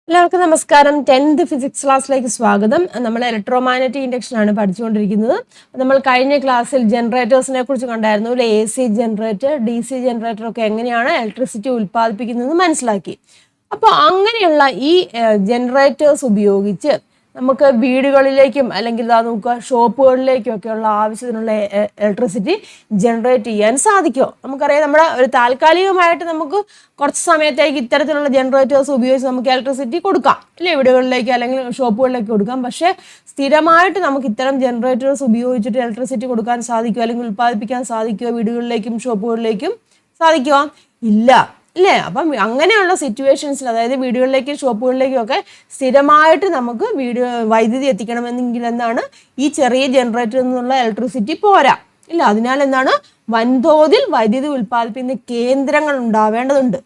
എല്ലാവർക്കും നമസ്കാരം. 10th physics ക്ലാസ്സിലേക്ക് സ്വാഗതം. നമ്മൾ ഇലക്ട്രോമാഗ്നറ്റിക് ഇൻഡക്ഷൻ ആണ് പഠിച്ചുകൊണ്ടിരിക്കുന്നത്. നമ്മൾ കഴിഞ്ഞ ക്ലാസ്സിൽ ജനറേറ്റേഴ്സിനെ കുറിച്ച് കണ്ടായിരുന്നു. AC ജനറേറ്റർ, DC ജനറേറ്റർ ഒക്കെ എങ്ങനെയാണ് ഇലക്ട്രിസിറ്റി ഉൽപ്പാദിപ്പിക്കുന്നത് മനസ്സിലാക്കി. അപ്പോൾ അങ്ങനെയുള്ള ഈ ജനറേറ്റേഴ്സ് ഉപയോഗിച്ച് നമുക്ക് വീടുകളിലേക്കും അല്ലെങ്കിൽ നമുക്ക് ഷോപ്പുകളിലേക്കും ഒക്കെയുള്ള ആവശ്യത്തിനുള്ള ഇലക്ട്രിസിറ്റി ജനറേറ്റ് ചെയ്യാൻ സാധിക്കുമോ? നമുക്കറിയാം, നമ്മുടെ ഒരു താൽക്കാലികമായിട്ട് നമുക്ക് കുറച്ച് സമയത്തേക്ക് ഇത്തരത്തിലുള്ള ജനറേറ്റേഴ്സ് ഉപയോഗിച്ച് നമുക്ക് ഇലക്ട്രിസിറ്റി കൊടുക്കാം, അല്ലേ? വീടുകളിലേക്ക് അല്ലെങ്കിൽ ഷോപ്പുകളിലേക്ക് കൊടുക്കാം. പക്ഷേ സ്ഥിരമായിട്ട് നമുക്ക് ഇത്തരം ജനറേറ്റേഴ്സ് ഉപയോഗിച്ചിട്ട് ഇലക്ട്രിസിറ്റി കൊടുക്കാൻ സാധിക്കുമോ അല്ലെങ്കിൽ ഉൽപ്പാദിപ്പിക്കാൻ സാധിക്കുമോ? വീടുകളിലേക്കും ഷോപ്പുകളിലേക്കും സാധിക്കുമോ? ഇല്ല, അല്ലേ? അപ്പം അങ്ങനെയുള്ള സിറ്റുവേഷൻസിൽ, അതായത് വീടുകളിലേക്കും ഷോപ്പുകളിലേക്കും ഒക്കെ സ്ഥിരമായിട്ട് നമുക്ക് വൈദ്യുതി എത്തിക്കണമെന്നെങ്കിൽ എന്താണ്, ഈ ചെറിയ ജനറേറ്ററിൽ നിന്നുള്ള ഇലക്ട്രിസിറ്റി പോരാ, ഇല്ല. അതിനാൽ എന്താണ്, വൻതോതിൽ വൈദ്യുതി ഉൽപ്പാദിപ്പിക്കുന്ന കേന്ദ്രങ്ങൾ ഉണ്ടാവേണ്ടതുണ്ട്.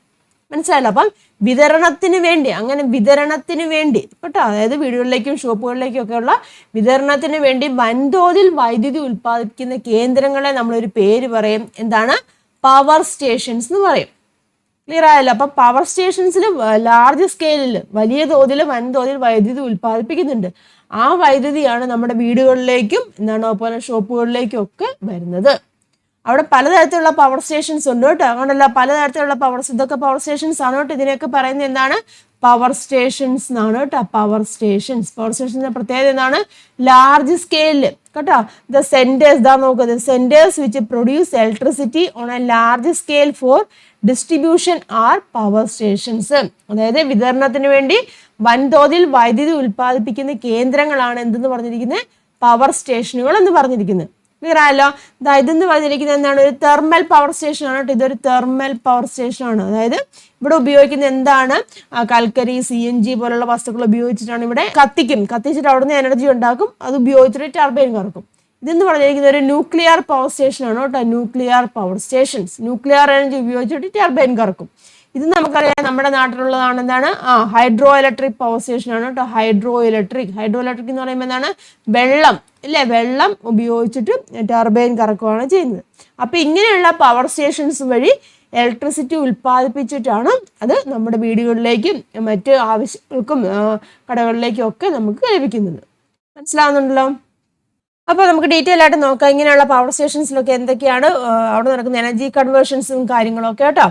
മനസ്സിലായല്ലോ? അപ്പം വിതരണത്തിന് വേണ്ടി കേട്ടോ, അതായത് വീടുകളിലേക്കും ഷോപ്പുകളിലേക്കും ഒക്കെയുള്ള വിതരണത്തിന് വേണ്ടി വൻതോതിൽ വൈദ്യുതി ഉൽപ്പാദിപ്പിക്കുന്ന കേന്ദ്രങ്ങളെ നമ്മളൊരു പേര് പറയും. എന്താണ്? പവർ സ്റ്റേഷൻസ് എന്ന് പറയും. ക്ലിയർ ആയല്ലോ? അപ്പൊ പവർ സ്റ്റേഷൻസിൽ ലാർജ് സ്കെയിലിൽ, വലിയ തോതിൽ, വൻതോതിൽ വൈദ്യുതി ഉൽപ്പാദിപ്പിക്കുന്നുണ്ട്. ആ വൈദ്യുതിയാണ് നമ്മുടെ വീടുകളിലേക്കും അതുപോലെ ഷോപ്പുകളിലേക്കും ഒക്കെ വരുന്നത്. അവിടെ പലതരത്തിലുള്ള പവർ സ്റ്റേഷൻസ് ഉണ്ട് കേട്ടോ. അതുകൊണ്ടല്ല, പലതരത്തിലുള്ള ഇതൊക്കെ പവർ സ്റ്റേഷൻസ് ആണ് കേട്ടോ. ഇതിനെയൊക്കെ പറയുന്നത് എന്താണ്? പവർ സ്റ്റേഷൻസ് എന്നാണ് കേട്ടോ. പവർ സ്റ്റേഷൻസിന്റെ പ്രത്യേകത എന്താണ്? ലാർജ് സ്കെയിലിൽ കേട്ടോ. The centres centres which produce electricity on A large scale four distribution are power stations. അതായത് വിതരണത്തിന് വേണ്ടി വൻതോതിൽ വൈദ്യുതി ഉൽപ്പാദിപ്പിക്കുന്ന കേന്ദ്രങ്ങളാണ് എന്തെന്ന് പറഞ്ഞിരിക്കുന്നത്? പവർ സ്റ്റേഷനുകൾ എന്ന് പറഞ്ഞിരിക്കുന്നത്. ക്ലിയർ ആയല്ലോ? ഇതെന്ന് പറഞ്ഞിരിക്കുന്നത് എന്താണ്? ഒരു തെർമൽ പവർ സ്റ്റേഷൻ ആണ് കേട്ടോ. ഇതൊരു തെർമൽ പവർ സ്റ്റേഷൻ ആണ്. അതായത് ഇവിടെ ഉപയോഗിക്കുന്ന എന്താണ്? കൽക്കരി, CNG പോലുള്ള വസ്തുക്കൾ ഉപയോഗിച്ചിട്ടാണ് ഇവിടെ കത്തിച്ചിട്ട് അവിടുന്ന് എനർജി ഉണ്ടാക്കും. അത് ഉപയോഗിച്ചിട്ട് ടർബൈൻ കറക്കും. ഇതെന്ന് പറഞ്ഞിരിക്കുന്നത് ഒരു ന്യൂക്ലിയർ പവർ സ്റ്റേഷൻ ആണ് കേട്ടോ. Nuclear power stations nuclear energy ഉപയോഗിച്ചിട്ട് ടർബൈൻ കറക്കും. ഇത് നമുക്കറിയാം, നമ്മുടെ നാട്ടിലുള്ളതാണ്. എന്താണ്? ഹൈഡ്രോ ഇലക്ട്രിക് പവർ സ്റ്റേഷൻ ആണ് കേട്ടോ. ഹൈഡ്രോ ഇലക്ട്രിക് എന്ന് പറയുമ്പോൾ എന്താണ്? വെള്ളം, അല്ലേ? വെള്ളം ഉപയോഗിച്ചിട്ട് ടർബൈൻ കറക്കുകയാണ് ചെയ്യുന്നത്. അപ്പൊ ഇങ്ങനെയുള്ള പവർ സ്റ്റേഷൻസ് വഴി ഇലക്ട്രിസിറ്റി ഉൽപ്പാദിപ്പിച്ചിട്ടാണ് അത് നമ്മുടെ വീടുകളിലേക്കും മറ്റ് ആവശ്യങ്ങൾക്കും കടകളിലേക്കും ഒക്കെ നമുക്ക് ലഭിക്കുന്നത്. മനസ്സിലാവുന്നുണ്ടല്ലോ? അപ്പോൾ നമുക്ക് ഡീറ്റെയിൽ ആയിട്ട് നോക്കാം, ഇങ്ങനെയുള്ള പവർ സ്റ്റേഷൻസിലൊക്കെ എന്തൊക്കെയാണ് അവിടെ നടക്കുന്ന എനർജി കൺവേർഷൻസും കാര്യങ്ങളൊക്കെ കേട്ടോ.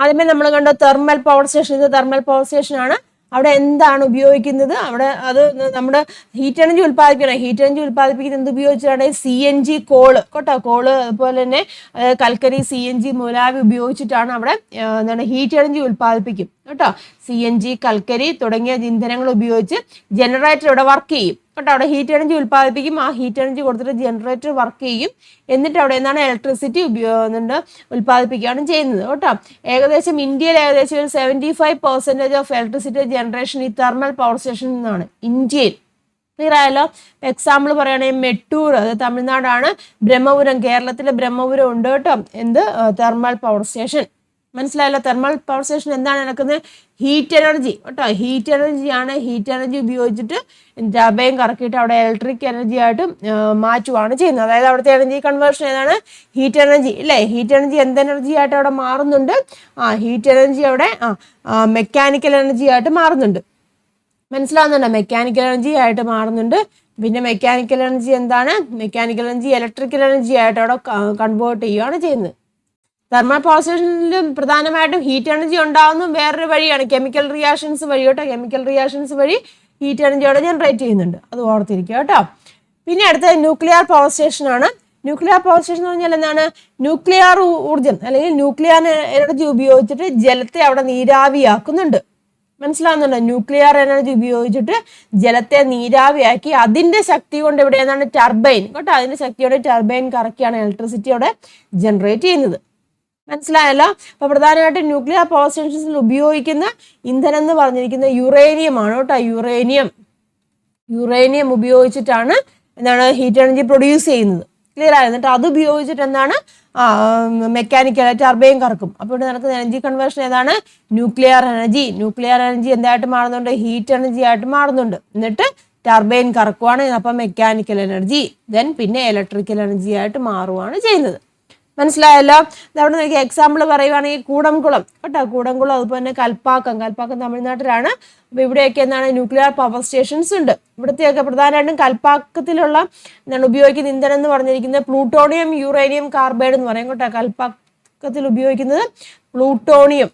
ആദ്യമേ നമ്മൾ കണ്ട തെർമൽ പവർ സ്റ്റേഷൻ. ഇത് തെർമൽ പവർ സ്റ്റേഷൻ ആണ്. അവിടെ എന്താണ് ഉപയോഗിക്കുന്നത്? അവിടെ അത് നമ്മുടെ ഹീറ്റ് എനർജി ഉൽപ്പാദിപ്പിക്കുന്നത് എന്ത് ഉപയോഗിച്ചിട്ടാണ്? CNG, കോള് കേട്ടോ. കോള് അതുപോലെ തന്നെ കൽക്കരി, CNG മുതലായവ ഉപയോഗിച്ചിട്ടാണ് അവിടെ ഹീറ്റ് എനർജി ഉൽപ്പാദിപ്പിക്കും കേട്ടോ. CNG, കൽക്കരി തുടങ്ങിയ ഇന്ധനങ്ങൾ ഉപയോഗിച്ച് ജനറേറ്റർ ഇവിടെ വർക്ക് ചെയ്യും കേട്ടോ. അവിടെ ഹീറ്റ് എനർജി ഉൽപ്പാദിപ്പിക്കും. ആ ഹീറ്റ് എനർജി കൊടുത്തിട്ട് ജനറേറ്റർ വർക്ക് ചെയ്യും. എന്നിട്ട് അവിടെ എന്താണ്? ഇലക്ട്രിസിറ്റി ഉൽപ്പാദിപ്പിക്കുകയാണ് ചെയ്യുന്നത് കേട്ടോ. ഏകദേശം ഇന്ത്യയിൽ ഏകദേശം ഒരു 75% ഓഫ് ഇലക്ട്രിസിറ്റി ജനറേഷൻ ഈ തെർമൽ പവർ സ്റ്റേഷനിൽ നിന്നാണ് ഇന്ത്യയിൽ. ക്ലിയർ ആയല്ലോ? എക്സാമ്പിൾ പറയുകയാണെങ്കിൽ മെട്ടൂർ, അത് തമിഴ്നാടാണ്. ബ്രഹ്മപുരം, കേരളത്തിലെ ബ്രഹ്മപുരം ഉണ്ട് കേട്ടോ. Thermal power station. മനസ്സിലായല്ലോ? തെർമൽ പവർ സ്റ്റേഷൻ എന്താണ് നടക്കുന്നത്? ഹീറ്റ് എനർജി കേട്ടോ. ഹീറ്റ് എനർജി ഉപയോഗിച്ചിട്ട് ടർബൈൻ കറക്കിയിട്ട് അവിടെ ഇലക്ട്രിക് എനർജി ആയിട്ട് മാറ്റുകയാണ് ചെയ്യുന്നത്. അതായത് അവിടുത്തെ എനർജി കൺവേർഷൻ ഏതാണ്? ഹീറ്റ് എനർജി, അല്ലേ? ഹീറ്റ് എനർജി എന്ത് എനർജി ആയിട്ട് അവിടെ മാറുന്നുണ്ട്? ഹീറ്റ് എനർജി അവിടെ മെക്കാനിക്കൽ എനർജി ആയിട്ട് മാറുന്നുണ്ട്. മനസ്സിലാവുന്നുണ്ടോ? മെക്കാനിക്കൽ എനർജി ആയിട്ട് മാറുന്നുണ്ട്. പിന്നെ മെക്കാനിക്കൽ എനർജി എന്താണ്? മെക്കാനിക്കൽ എനർജി ഇലക്ട്രിക്കൽ എനർജി ആയിട്ട് അവിടെ കൺവേർട്ട് ചെയ്യുകയാണ് ചെയ്യുന്നത്. തെർമൽ പവർ സ്റ്റേഷനിലും പ്രധാനമായിട്ടും ഹീറ്റ് എനർജി ഉണ്ടാകുന്ന വേറൊരു വഴിയാണ് കെമിക്കൽ റിയാക്ഷൻസ് വഴി കേട്ടോ. കെമിക്കൽ റിയാക്ഷൻസ് വഴി ഹീറ്റ് എനർജി അവിടെ ജനറേറ്റ് ചെയ്യുന്നുണ്ട്. അത് ഓർത്തിരിക്കുക കേട്ടോ. പിന്നെ അടുത്തത് ന്യൂക്ലിയർ പവർ സ്റ്റേഷൻ ആണ്. ന്യൂക്ലിയർ പവർ സ്റ്റേഷൻ എന്ന് പറഞ്ഞാൽ എന്താണ്? ന്യൂക്ലിയർ ഊർജ്ജം അല്ലെങ്കിൽ ന്യൂക്ലിയർ എനർജി ഉപയോഗിച്ചിട്ട് ജലത്തെ അവിടെ നീരാവിയാക്കുന്നുണ്ട്. മനസ്സിലാവുന്നുണ്ടോ? ന്യൂക്ലിയർ എനർജി ഉപയോഗിച്ചിട്ട് ജലത്തെ നീരാവിയാക്കി അതിന്റെ ശക്തി കൊണ്ട് ഇവിടെ എന്താണ്? ടർബൈൻ കേട്ടോ. അതിന്റെ ശക്തിയോടെ ടർബൈൻ കറക്കിയാണ് ഇലക്ട്രിസിറ്റി അവിടെ ജനറേറ്റ് ചെയ്യുന്നത്. മനസ്സിലായല്ലോ? അപ്പൊ പ്രധാനമായിട്ടും ന്യൂക്ലിയർ പവർ സ്റ്റേഷൻസിൽ ഉപയോഗിക്കുന്ന ഇന്ധനം എന്ന് പറഞ്ഞിരിക്കുന്നത് യുറേനിയം ആണ് കേട്ടോ. യുറേനിയം ഉപയോഗിച്ചിട്ടാണ് ഹീറ്റ് എനർജി പ്രൊഡ്യൂസ് ചെയ്യുന്നത്. ക്ലിയർ ആയി? എന്നിട്ട് അത് ഉപയോഗിച്ചിട്ട് മെക്കാനിക്കൽ ടർബൈൻ കറക്കും. അപ്പോൾ ഇവിടെ നടക്കുന്ന എനർജി കൺവേർഷൻ ഏതാണ്? ന്യൂക്ലിയർ എനർജി എന്തായിട്ട് മാറുന്നുണ്ട്? ഹീറ്റ് എനർജി ആയിട്ട് മാറുന്നുണ്ട്. എന്നിട്ട് ടർബൈൻ കറക്കുവാണ്. അപ്പം മെക്കാനിക്കൽ എനർജി, പിന്നെ ഇലക്ട്രിക്കൽ എനർജി ആയിട്ട് മാറുകയാണ് ചെയ്യുന്നത്. മനസ്സിലായല്ലോ. അവിടെ നോക്കി എക്സാമ്പിൾ പറയുവാണെങ്കിൽ കൂടംകുളം കേട്ടോ, കൂടംകുളം, അതുപോലെ തന്നെ കൽപ്പാക്കം തമിഴ്നാട്ടിലാണ്. അപ്പോൾ ഇവിടെയൊക്കെ എന്താണ് ന്യൂക്ലിയർ പവർ സ്റ്റേഷൻസ് ഉണ്ട്. ഇവിടത്തെയൊക്കെ പ്രധാനമായിട്ടും കൽപ്പാക്കത്തിലുള്ള എന്താണ് ഉപയോഗിക്കുന്ന ഇന്ധനം എന്ന് പറഞ്ഞിരിക്കുന്നത് പ്ലൂട്ടോണിയം യുറേനിയം കാർബൈഡ് എന്ന് പറയും കേട്ടോ. കൽപ്പാക്കത്തിൽ ഉപയോഗിക്കുന്നത് പ്ലൂട്ടോണിയം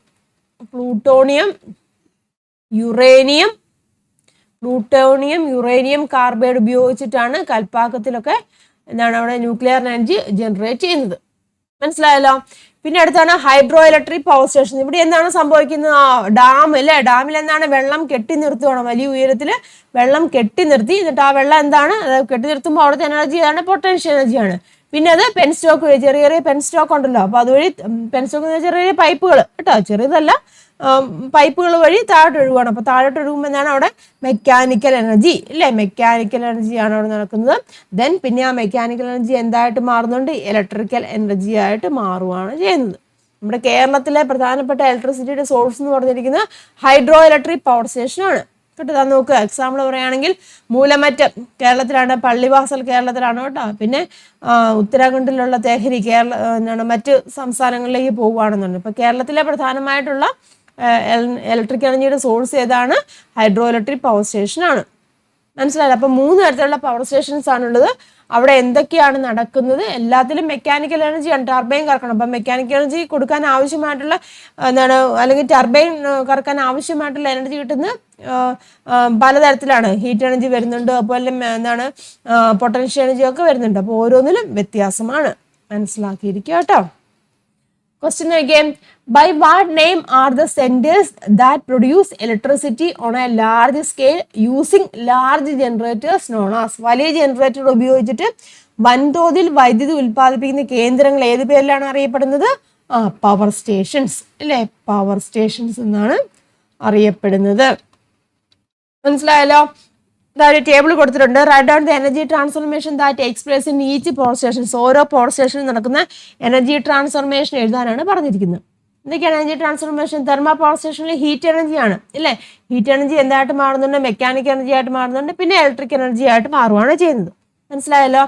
യുറേനിയം കാർബൈഡ് ഉപയോഗിച്ചിട്ടാണ് കൽപ്പാക്കത്തിലൊക്കെ എന്താണ് അവിടെ ന്യൂക്ലിയർ എനർജി ജനറേറ്റ് ചെയ്യുന്നത്. മനസ്സിലായല്ലോ. പിന്നെ അടുത്താണ് ഹൈഡ്രോ ഇലക്ട്രിക് പവർ സ്റ്റേഷൻ. ഇവിടെ എന്താണ് സംഭവിക്കുന്നത്? ഡാം അല്ലേ, ഡാമിൽ എന്താണ് വെള്ളം കെട്ടി നിർത്തുവാണ്, വലിയ ഉയരത്തിൽ വെള്ളം കെട്ടി നിർത്തി, എന്നിട്ട് ആ വെള്ളം എന്താണ് കെട്ടി നിർത്തുമ്പോൾ അവിടുത്തെ എനർജി ഏതാണ്? പൊട്ടൻഷ്യൽ എനർജിയാണ്. പിന്നെ അത് പെൻസ്റ്റോക്ക് വഴി, ചെറിയ ചെറിയ പെൻസ്റ്റോക്ക് ഉണ്ടല്ലോ, അപ്പോൾ അതുവഴി പെൻസ്റ്റോക്ക് ചെറിയ ചെറിയ പൈപ്പുകൾ കേട്ടോ, ചെറിയതല്ല, പൈപ്പുകൾ വഴി താഴോട്ട് ഒഴുകുകയാണ്. അപ്പോൾ താഴോട്ട് ഒഴുകുമ്പോൾ എന്താണ് അവിടെ മെക്കാനിക്കൽ എനർജി ഇല്ലേ, മെക്കാനിക്കൽ എനർജിയാണ് അവിടെ നടക്കുന്നത്. ദെൻ പിന്നെ ആ മെക്കാനിക്കൽ എനർജി എന്തായിട്ട് മാറുന്നുണ്ട്? ഇലക്ട്രിക്കൽ എനർജി ആയിട്ട് മാറുകയാണ് ചെയ്യുന്നത്. നമ്മുടെ കേരളത്തിലെ പ്രധാനപ്പെട്ട ഇലക്ട്രിസിറ്റിയുടെ സോഴ്സ് എന്ന് പറഞ്ഞിരിക്കുന്നത് ഹൈഡ്രോ ഇലക്ട്രിക് പവർ സ്റ്റേഷനാണ് കേട്ടോ. നോക്കുക, എക്സാമ്പിൾ പറയുകയാണെങ്കിൽ മൂലമറ്റം കേരളത്തിലാണ്, പള്ളിവാസൽ കേരളത്തിലാണ് കേട്ടോ. പിന്നെ ഉത്തരാഖണ്ഡിലുള്ള തെഹരി എന്താണ് മറ്റ് സംസ്ഥാനങ്ങളിലേക്ക് പോവുകയാണെന്നുണ്ട്. ഇപ്പോൾ കേരളത്തിലെ പ്രധാനമായിട്ടുള്ള ഇലക്ട്രിക് എനർജിയുടെ സോഴ്സ് ഏതാണ്? ഹൈഡ്രോ ഇലക്ട്രിക് പവർ സ്റ്റേഷനാണ്. മനസ്സിലായില്ല. അപ്പം 3 തരത്തിലുള്ള പവർ സ്റ്റേഷൻസ് ആണുള്ളത്. അവിടെ എന്തൊക്കെയാണ് നടക്കുന്നത്? എല്ലാത്തിലും മെക്കാനിക്കൽ എനർജിയാണ്, ടർബൈൻ കറക്കണം. അപ്പം മെക്കാനിക്കൽ എനർജി കൊടുക്കാൻ ആവശ്യമായിട്ടുള്ള എന്താണ്, അല്ലെങ്കിൽ ടർബൈൻ കറക്കാൻ ആവശ്യമായിട്ടുള്ള എനർജി കിട്ടുന്നത് പലതരത്തിലാണ്. ഹീറ്റ് എനർജി വരുന്നുണ്ട്, അതുപോലെ എന്താണ് പൊട്ടൻഷ്യൽ എനർജി ഒക്കെ വരുന്നുണ്ട്. അപ്പോൾ ഓരോന്നിലും വ്യത്യാസമാണ്, മനസ്സിലാക്കിയിരിക്കുക കേട്ടോ. Question again. By what name are the centers that produce electricity on a large scale using large generators known as? വലിയ ജനറേറ്റർ ഉപയോഗിച്ചിട്ട് വൻതോതിൽ വൈദ്യുതി ഉൽപ്പാദിപ്പിക്കുന്ന കേന്ദ്രങ്ങൾ ഏത് പേരിലാണ് അറിയപ്പെടുന്നത്? പവർ സ്റ്റേഷൻസ് അല്ലേ, പവർ സ്റ്റേഷൻസ് എന്നാണ് അറിയപ്പെടുന്നത്. മനസ്സിലായല്ലോ. ഒരു ടേബിൾ കൊടുത്തിട്ടുണ്ട്. Write down the energy transformation that takes place in each power stations. ഓരോ പവർ സ്റ്റേഷനിൽ നടക്കുന്ന എനർജി ട്രാൻസ്ഫോർമേഷൻ എഴുതാനാണ് പറഞ്ഞിരിക്കുന്നത്. എന്തൊക്കെയാണ് എനർജി ട്രാൻസ്ഫോർമേഷൻ? തെർമൽ പവർ സ്റ്റേഷനിൽ ഹീറ്റ് എനർജിയാണ് ഇല്ലേ, ഹീറ്റ് എനർജി എന്തായിട്ട് മാറുന്നുണ്ട്? മെക്കാനിക്കൽ എനർജി ആയിട്ട് മാറുന്നുണ്ട്. പിന്നെ ഇലക്ട്രിക് എനർജി ആയിട്ട് മാറുകയാണ് ചെയ്യുന്നത്. മനസ്സിലായല്ലോ.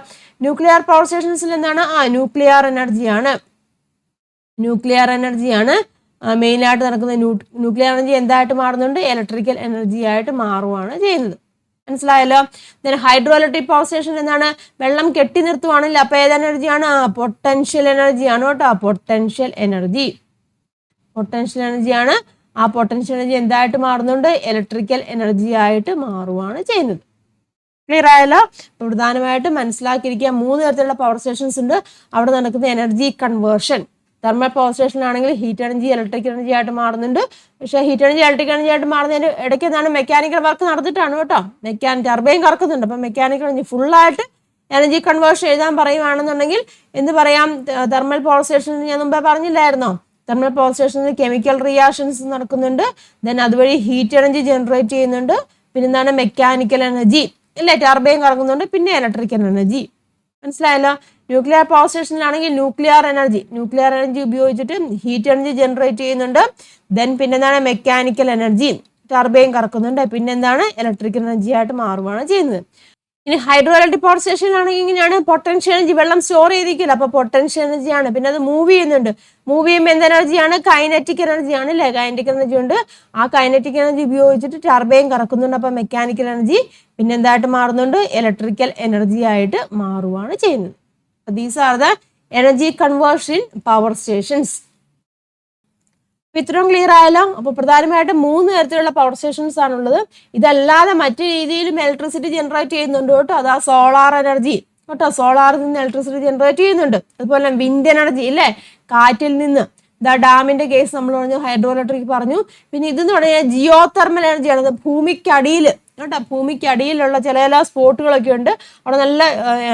ന്യൂക്ലിയർ പവർ സ്റ്റേഷൻസിൽ എന്താണ്? ന്യൂക്ലിയർ എനർജിയാണ് മെയിനായിട്ട് നടക്കുന്നത്. ന്യൂക്ലിയർ എനർജി എന്തായിട്ട് മാറുന്നുണ്ട്? ഇലക്ട്രിക്കൽ എനർജി ആയിട്ട് മാറുകയാണ് ചെയ്യുന്നത്. മനസ്സിലായല്ലോ. ഹൈഡ്രോ ഇലക്ട്രിക് പവർ സ്റ്റേഷൻ എന്താണ്? വെള്ളം കെട്ടി നിർത്തുവാണെങ്കിൽ അപ്പോൾ ഏത് എനർജിയാണ്? പൊട്ടൻഷ്യൽ എനർജിയാണ് കേട്ടോ. പൊട്ടൻഷ്യൽ എനർജിയാണ്. ആ പൊട്ടൻഷ്യൽ എനർജി എന്തായിട്ട് മാറുന്നുണ്ട്? ഇലക്ട്രിക്കൽ എനർജി ആയിട്ട് മാറുകയാണ് ചെയ്യുന്നത്. ക്ലിയർ ആയല്ലോ. പ്രധാനമായിട്ടും മനസ്സിലാക്കിയിരിക്കുക 3 തരത്തിലുള്ള പവർ സ്റ്റേഷൻസ് ഉണ്ട്. അവിടെ നടക്കുന്ന എനർജി കൺവേർഷൻ. തെർമൽ പവർ സ്റ്റേഷനിലാണെങ്കിൽ ഹീറ്റ് എനർജി ഇലക്ട്രിക് എനർജി ആയിട്ട് മാറുന്നുണ്ട്. പക്ഷേ ഹീറ്റ് എനർജി ഇലക്ട്രിക് എനർജി ആയിട്ട് മാറുന്നതിന് ഇടയ്ക്ക് എന്താണ്? മെക്കാനിക്കൽ വർക്ക് നടന്നിട്ടാണ് കേട്ടോ. ടർബൈൻ കറക്കുന്നുണ്ട്. അപ്പം മെക്കാനിക്കൽ എനർജി ഫുള്ളായിട്ട് എനർജി കൺവേർഷൻ എഴുതാൻ പറയുകയാണെന്നുണ്ടെങ്കിൽ എന്ത് പറയാം? തെർമൽ പവർ സ്റ്റേഷനിൽ ഞാൻ മുമ്പേ പറഞ്ഞില്ലായിരുന്നോ? തെർമൽ പവർ സ്റ്റേഷനിൽ കെമിക്കൽ റിയാക്ഷൻസ് നടക്കുന്നുണ്ട്. ദെൻ അതുവഴി ഹീറ്റ് എനർജി ജനറേറ്റ് ചെയ്യുന്നുണ്ട്. പിന്നെ എന്താണ്? മെക്കാനിക്കൽ എനർജി ഇല്ലേ, ടർബൈൻ കറങ്ങുന്നുണ്ട്. പിന്നെ ഇലക്ട്രിക്കൽ എനർജി. മനസ്സിലായല്ലോ. ന്യൂക്ലിയർ പവർ സ്റ്റേഷനിലാണെങ്കിൽ ന്യൂക്ലിയർ എനർജി ഉപയോഗിച്ചിട്ട് ഹീറ്റ് എനർജി ജനറേറ്റ് ചെയ്യുന്നുണ്ട്. ദെൻ പിന്നെന്താണ്? മെക്കാനിക്കൽ എനർജി, ടർബൈൻ കറക്കുന്നുണ്ട്. പിന്നെന്താണ്? ഇലക്ട്രിക്കൽ എനർജി ആയിട്ട് മാറുകയാണ് ചെയ്യുന്നത്. ഇനി ഹൈഡ്രോ ഇലക്ട്രിക് പവർ സ്റ്റേഷനിലാണെങ്കിൽ ഇങ്ങനെയാണ്. പൊട്ടൻഷ്യൽ എനർജി, വെള്ളം സ്റ്റോർ ചെയ്തിരിക്കില്ല, അപ്പോൾ പൊട്ടൻഷ്യൽ എനർജിയാണ്. പിന്നെ അത് മൂവ് ചെയ്യുന്നുണ്ട്. മൂവ് ചെയ്യുമ്പോൾ എന്ത് എനർജിയാണ്? കൈനറ്റിക് എനർജിയാണ് അല്ലേ. കൈനറ്റിക് എനർജി ഉണ്ട്. ആ കൈനറ്റിക് എനർജി ഉപയോഗിച്ചിട്ട് ടർബൈൻ കറക്കുന്നുണ്ട്. അപ്പോൾ മെക്കാനിക്കൽ എനർജി പിന്നെ എന്തായിട്ട് മാറുന്നുണ്ട്? ഇലക്ട്രിക്കൽ എനർജി ആയിട്ട് മാറുകയാണ് ചെയ്യുന്നത്. These are the energy conversion power stations. ഇത്രയും ക്ലിയർ ആയല്ലോ. അപ്പോൾ പ്രധാനമായിട്ടും 3 തരത്തിലുള്ള പവർ സ്റ്റേഷൻസ് ആണുള്ളത്. ഇതല്ലാതെ മറ്റു രീതിയിലും ഇലക്ട്രിസിറ്റി ജനറേറ്റ് ചെയ്യുന്നുണ്ട് കേട്ടോ. അതാ സോളാർ എനർജി കേട്ടോ. സോളാറിൽ നിന്ന് ഇലക്ട്രിസിറ്റി ജനറേറ്റ് ചെയ്യുന്നുണ്ട്. അതുപോലെ വിൻഡ് എനർജി ഇല്ലേ, കാറ്റിൽ നിന്ന്. ഡാമിന്റെ കേസ് നമ്മൾ പറഞ്ഞു, ഹൈഡ്രോ ഇലക്ട്രിക് പറഞ്ഞു. പിന്നെ ഇതെന്ന് പറഞ്ഞാൽ ജിയോ തെർമൽ എനർജിയാണ്. ഭൂമിക്കടിയിൽ കേട്ടോ, ഭൂമിക്കടിയിലുള്ള ചില സ്പോട്ടുകളൊക്കെ ഉണ്ട്. അവിടെ നല്ല